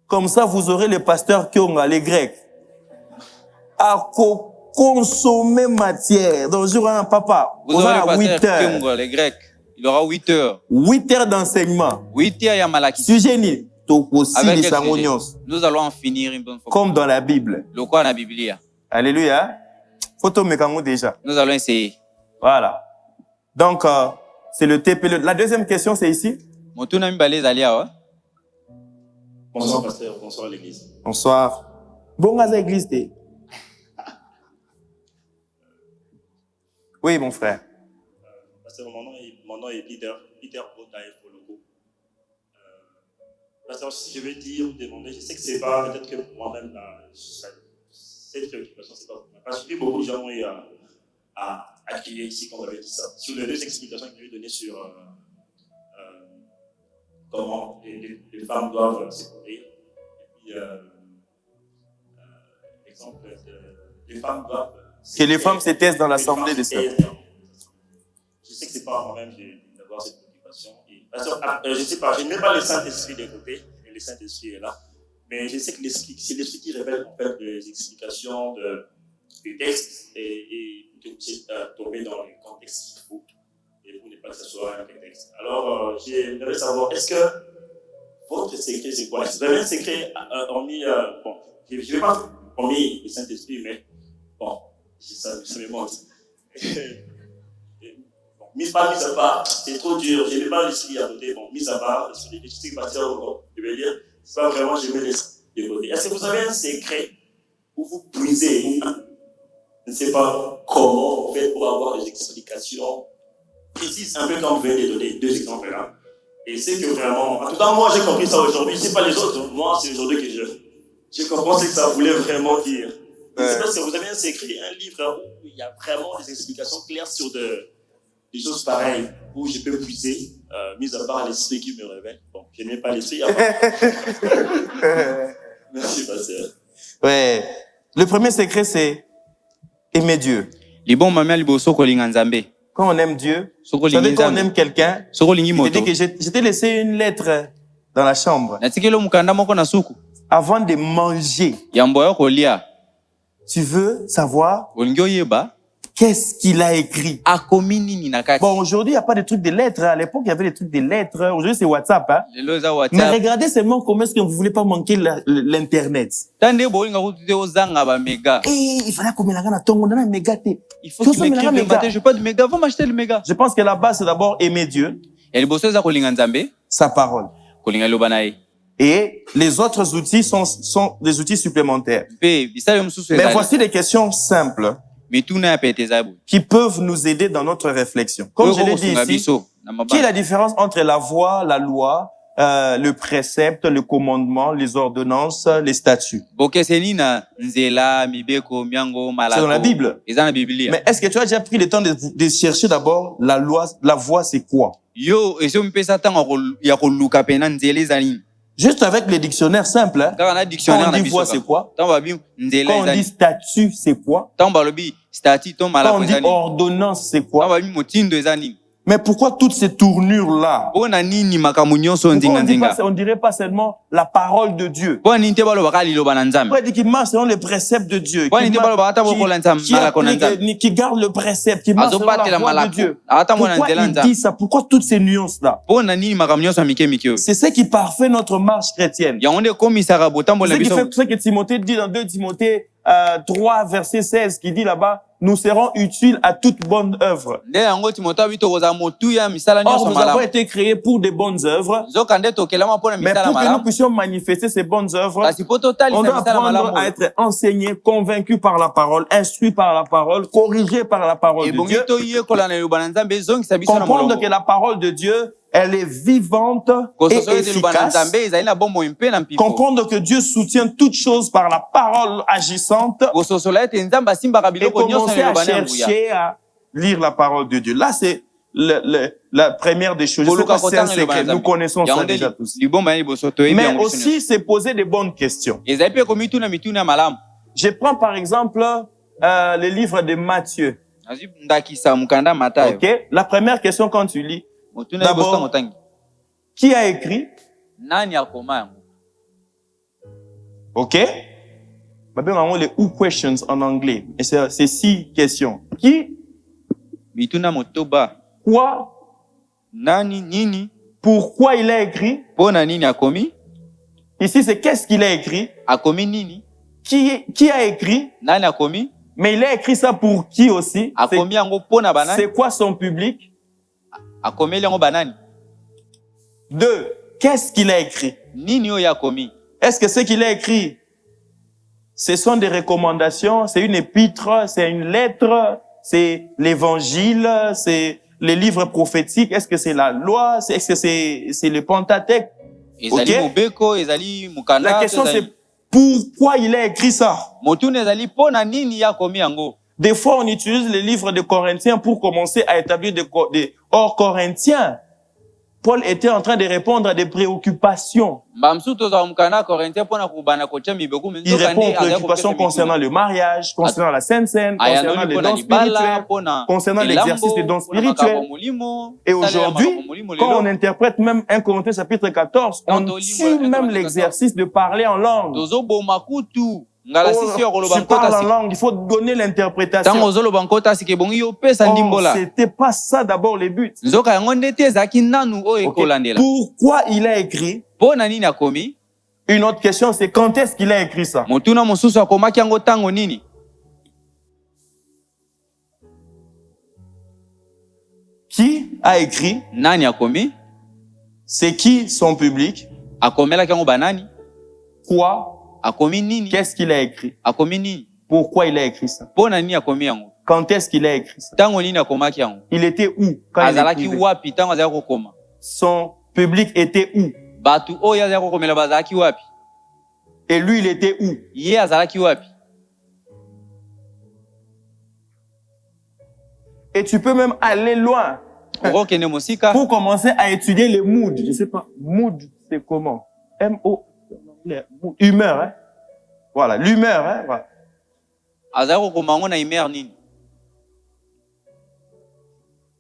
Comme ça, vous aurez les pasteurs qui ont les Grecs à consommer matière. Donc, je vois un papa. Vous aurez les pasteurs qui ont les Grecs. Il aura 8 heures. 8 heures d'enseignement. 8 heures, il y a Malaki. Sujet ni. Nous allons en finir une bonne fois. Comme dans la Bible. Le quoi dans la Bible? Alléluia. Photo mécano déjà. Nous allons essayer. Voilà. Donc, c'est le TP. La deuxième question, c'est ici. Bonsoir, pasteur. Bonsoir, l'église. Bonsoir. Bon, à l'église. Oui, mon frère. Pasteur, mon nom est Peter Botaï pour le coup. Pasteur, si je veux demander, je sais que c'est pas, peut-être que pour moi-même, cette préoccupation, c'est pas pour moi. Parce que beaucoup de gens ont eu à acquérir ici, comme on avait dit ça. Sur les 2 explications que vous avez données sur comment les femmes doivent se couvrir. Et puis, l'exemple les femmes doivent... Que les femmes se taisent dans l'assemblée des sœurs. Je sais que c'est pas moi-même d'avoir cette préoccupation. Je sais pas, je n'ai pas le Saint-Esprit de côté, et le Saint-Esprit est là. Mais je sais que c'est l'Esprit qui révèle en fait des explications des textes et que vous puissiez tomber dans le contexte qu'il faut. Et pour ne pas que ce soit un prétexte. Alors, j'aimerais savoir, est-ce que votre secret, c'est quoi? Est-ce que vous avez un secret hormis, bon, je ne vais pas hormis le Saint-Esprit, mais bon, ça me manque. Bon, mis à part, c'est trop dur, je n'ai pas l'esprit à côté. Bon, mis à part, je sais que pasteur, je vais dire, c'est pas vraiment, je mets l'esprit de côté. Est-ce que vous avez un secret où vous puisez, je ne sais pas comment vous faites pour avoir des explications précises, un peu comme vous venez de donner 2 exemples là. Et c'est que vraiment, en tout cas, moi j'ai compris ça aujourd'hui, c'est pas les autres, moi c'est aujourd'hui que je comprends ce que ça voulait vraiment dire. Je ne sais pas si vous avez un secret, un livre où il y a vraiment des explications claires sur des choses pareilles, où je peux puiser, mis à part l'esprit qui me révèle. Bon, je n'ai pas l'esprit avant. Merci, pasteur. Ouais. Le premier secret, c'est aimer Dieu. Quand on aime Dieu, vous savez, quand on aime quelqu'un, je dis que je t'ai laissé une lettre dans la chambre. Avant de manger, tu veux savoir Qu'est-ce qu'il a écrit? Bon, aujourd'hui, il n'y a pas de trucs de lettres. À l'époque, il y avait des trucs de lettres. Aujourd'hui, c'est WhatsApp. Hein? Mais regardez seulement comment est-ce que vous ne voulez pas manquer l'Internet. Et il fallait qu'on mette un méga. Il faut qu'il m'écrive le matin, je n'ai pas de méga. Va m'acheter le méga. Je pense que la base, c'est d'abord aimer Dieu. Sa parole. Et les autres outils sont des outils supplémentaires. Mais voici des questions simples qui peuvent nous aider dans notre réflexion. Comme je l'ai dit ici, quelle est la différence entre la voie, la loi, le précepte, le commandement, les ordonnances, les statuts? C'est dans la Bible. Mais est-ce que tu as déjà pris le temps de chercher d'abord la loi, la voie, c'est quoi? Juste avec les dictionnaires simples, hein? Quand on dit voie, c'est quoi? Quand on dit statut, c'est quoi? Quand on dit ordonnance, c'est quoi? Mais pourquoi toutes ces tournures-là? On dirait pas seulement la parole de Dieu. Pourquoi il dit qu'il marche selon les préceptes de Dieu, qui garde le précepte, qui marche selon la voie de Dieu. Pourquoi il dit ça? Pourquoi toutes ces nuances-là? C'est ce qui parfait notre marche chrétienne. C'est ce que Timothée dit dans 2 Timothée 3, verset 16, qui dit là-bas, nous serons utiles à toute bonne œuvre. Or, nous avons été créés pour des bonnes œuvres. Mais pour que nous puissions manifester ces bonnes œuvres, on doit apprendre à être enseigné, convaincu par la parole, instruit par la parole, corrigé par la parole de Dieu. Comprendre que la parole de Dieu, elle est vivante et efficace. Comprendre que Dieu soutient toutes choses par la parole agissante. Et commencer à chercher à lire la parole de Dieu. Là, c'est la première des choses. C'est un secret. Nous connaissons ça déjà tous. Mais aussi, c'est poser des bonnes questions. Je prends par exemple le livre de Matthieu. Ok. La première question quand tu lis, d'abord, qui a écrit? Ok? Les who questions en anglais. Et c'est 6 questions. Qui? Quoi? Pourquoi il a écrit? Ici, c'est qu'est-ce qu'il a écrit? Qui a écrit? Mais il a écrit ça pour qui aussi? C'est quoi son public? 2. Qu'est-ce qu'il a écrit? Est-ce que ce qu'il a écrit, ce sont des recommandations, c'est une épître, c'est une lettre, c'est l'évangile, c'est les livres prophétiques, est-ce que c'est la loi, est-ce que c'est le Pentateuque? Okay? La question c'est pourquoi il a écrit ça? Des fois, on utilise les livres de Corinthiens pour commencer à établir des hors Corinthiens. Paul était en train de répondre à des préoccupations. Il répond aux préoccupations concernant le mariage, concernant la Sainte Seine, concernant les dons spirituels, concernant l'exercice des dons spirituels. Et aujourd'hui, quand on interprète même 1 Corinthiens chapitre 14, on tue même l'exercice de parler en langue. Tu parles en langue, il faut donner l'interprétation. C'était pas ça d'abord le but. Okay. Pourquoi il a écrit? Une autre question, c'est quand est-ce qu'il a écrit ça? Qui a écrit? C'est qui son public? Quoi? Qu'est-ce qu'il a écrit? Pourquoi il a écrit ça? Quand est-ce qu'il a écrit ça? Il était où quand il écrivait? Son public était où? Et lui, il était où? Et tu peux même aller loin pour commencer à étudier les moods. Je sais pas, mood, c'est comment? M-O. Humeur, hein? Voilà, l'humeur, hein? Voilà.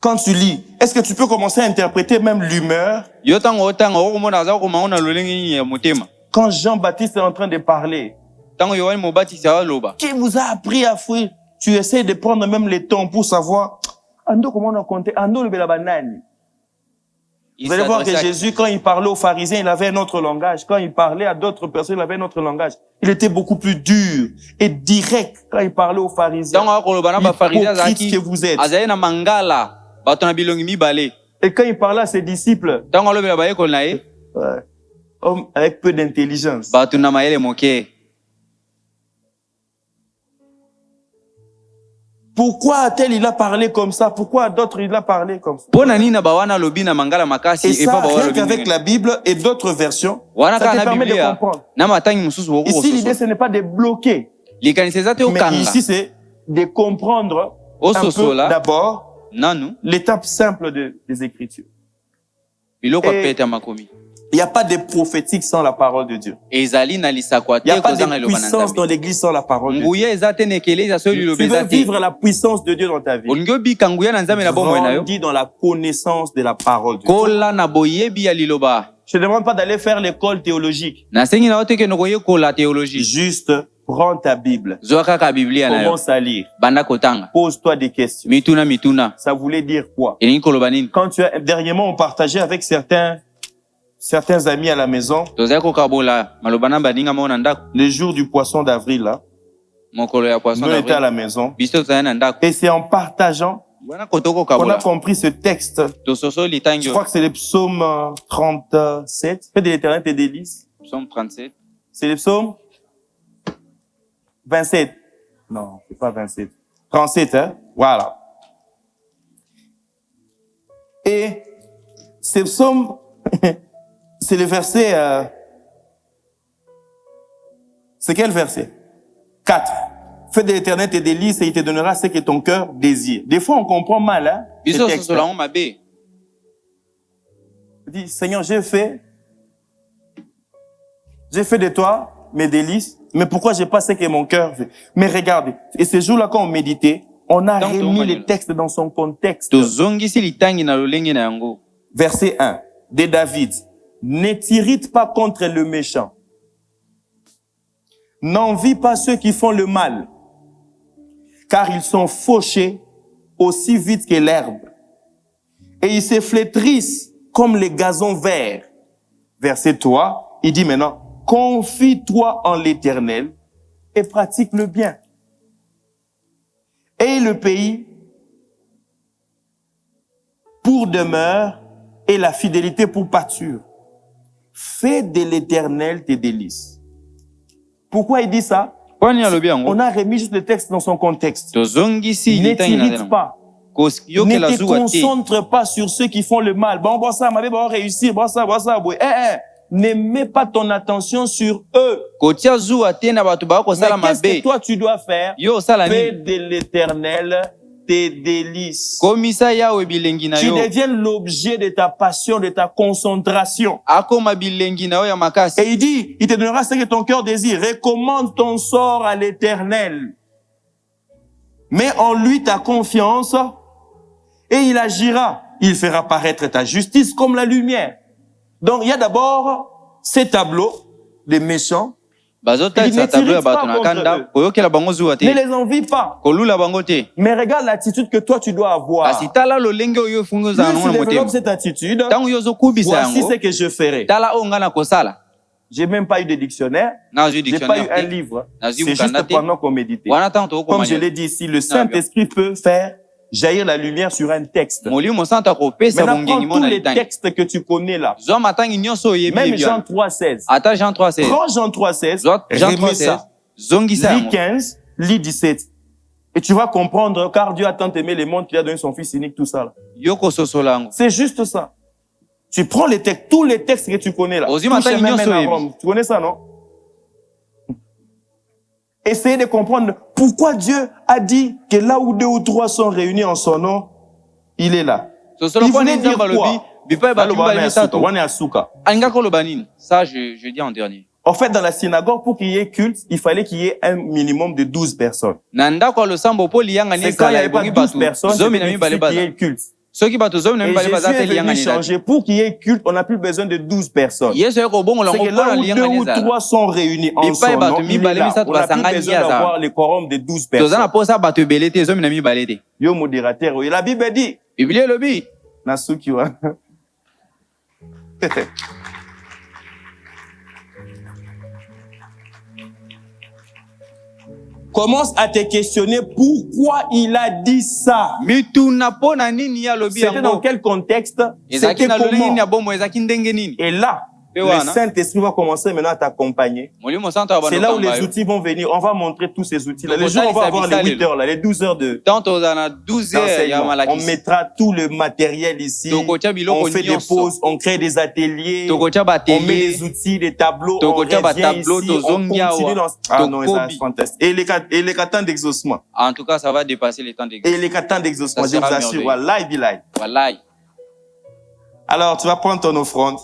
Quand tu lis, est-ce que tu peux commencer à interpréter même l'humeur? Quand Jean-Baptiste est en train de parler, qui vous a appris à fuir? tu essaies de prendre même le temps pour savoir, Ando, comment on a compté, Ando, le belabanani. Vous allez voir que Jésus, quand il parlait aux pharisiens, il avait un autre langage. Quand il parlait à d'autres personnes, il avait un autre langage. Il était beaucoup plus dur et direct quand il parlait aux pharisiens. Hypocrite que vous êtes. Et quand il parlait à ses disciples, homme avec peu d'intelligence. Pourquoi a-t-il il a parlé comme ça? Pourquoi d'autres il a parlé comme ça? Et ça, rien qu'avec la Bible et d'autres versions, ça te permet de comprendre. Ici, l'idée, ce n'est pas de bloquer. Mais ici, c'est de comprendre un peu d'abord l'étape simple des Écritures. Il n'y a pas de prophétique sans la parole de Dieu. Il n'y a pas de puissance dans l'église sans la parole de Dieu. Tu veux vivre la puissance de Dieu dans ta vie. Grandis dans la connaissance de la parole de Dieu. Je ne demande pas d'aller faire l'école théologique. Juste prends ta Bible. Commence à lire. Pose-toi des questions. Ça voulait dire quoi? Quand dernièrement, on partageait avec certains amis à la maison, le jour du poisson d'avril, là, nous étions à la maison, et c'est en partageant qu'on a compris ce texte. Je crois que c'est le psaume 37. Fais de l'éternel tes délices. Psaume 37. C'est le psaume 27. Non, c'est pas 27. 37, hein? Voilà. Et ce psaume, c'est le verset... c'est quel verset? 4. Fais de l'éternel tes délices et il te donnera ce que ton cœur désire. Des fois, on comprend mal, hein? Il dit, Seigneur, j'ai fait de toi mes délices, mais pourquoi j'ai pas ce que mon cœur veut? Mais regardez, et ce jour-là, quand on méditait, on a remis les textes dans son contexte. Verset 1 de David. Ne t'irrite pas contre le méchant. N'envie pas ceux qui font le mal, car ils sont fauchés aussi vite que l'herbe. Et ils se flétrissent comme les gazons verts. Verset 3, il dit maintenant, confie-toi en l'Éternel et pratique le bien. Et le pays pour demeure et la fidélité pour pâture. Fais de l'Éternel tes délices. Pourquoi il dit ça? On a remis juste le texte dans son contexte. Ne t'irrite pas. Ne te concentre pas sur ceux qui font le mal. Bon, ça, ma vie va réussir. Bon, ça. Ne mets pas ton attention sur eux. Mais qu'est-ce que toi tu dois faire? Fais de l'Éternel tes délices. Tu deviens l'objet de ta passion, de ta concentration. Et il dit, il te donnera ce que ton cœur désire. Recommande ton sort à l'Éternel. Mets en lui ta confiance et il agira. Il fera paraître ta justice comme la lumière. Donc, il y a d'abord ces tableaux des méchants. Ne les envie pas. Mais regarde l'attitude que toi tu dois avoir. Plus tu développes cette attitude, voici ce que je ferai. J'ai même pas eu de dictionnaire. J'ai pas eu un livre. C'est juste pendant qu'on méditait. Comme je l'ai dit ici, le Saint-Esprit peut faire jaillir la lumière sur un texte. Maintenant, prends tous les textes que tu connais là. Même Jean 3,16. Prends Jean 3,16, remets ça. Lis 15, lis 17. Et tu vas comprendre, car Dieu a tant aimé le monde qu'il a donné son Fils unique, tout ça là. C'est juste ça. Tu prends les textes, tous les textes que tu connais là. Tu connais ça, non? Essayez de comprendre pourquoi Dieu a dit que là où 2 ou 3 sont réunis en son nom, il est là. Il voulait dire quoi? Ça, je dis en dernier. En fait, dans la synagogue, pour qu'il y ait culte, il fallait qu'il y ait un minimum de 12 personnes. C'est quand il n'y avait pas 12 personnes, c'est qu'il y ait culte. Et Jésus est venu changer. Pour qu'il y ait culte, on n'a plus besoin de 12 personnes. C'est que là où 2 ou 3 sont réunis en son nom, il est là. On n'a plus besoin d'avoir le quorum de 12 personnes. Yo modérateur, la Bible dit. Nasukiwa. Commence à te questionner pourquoi il a dit ça. C'était dans quel contexte? C'était comment? Et là, le Saint-Esprit va commencer maintenant à t'accompagner. C'est là où les outils vont venir. On va montrer tous ces outils-là. Les jours, on va avoir les 8 heures, là, les 12 heures d'enseignement. On mettra tout le matériel ici. On fait des pauses, on crée des ateliers. On met les outils, les tableaux. On revient ici. On continue dans... Ah non, c'est fantastique. Et les temps d'exaucement. En tout cas, ça va dépasser les temps d'exaucement. Et les temps d'exaucement, je vous assure. Wallahi, billahi. Alors, tu vas prendre ton offrande.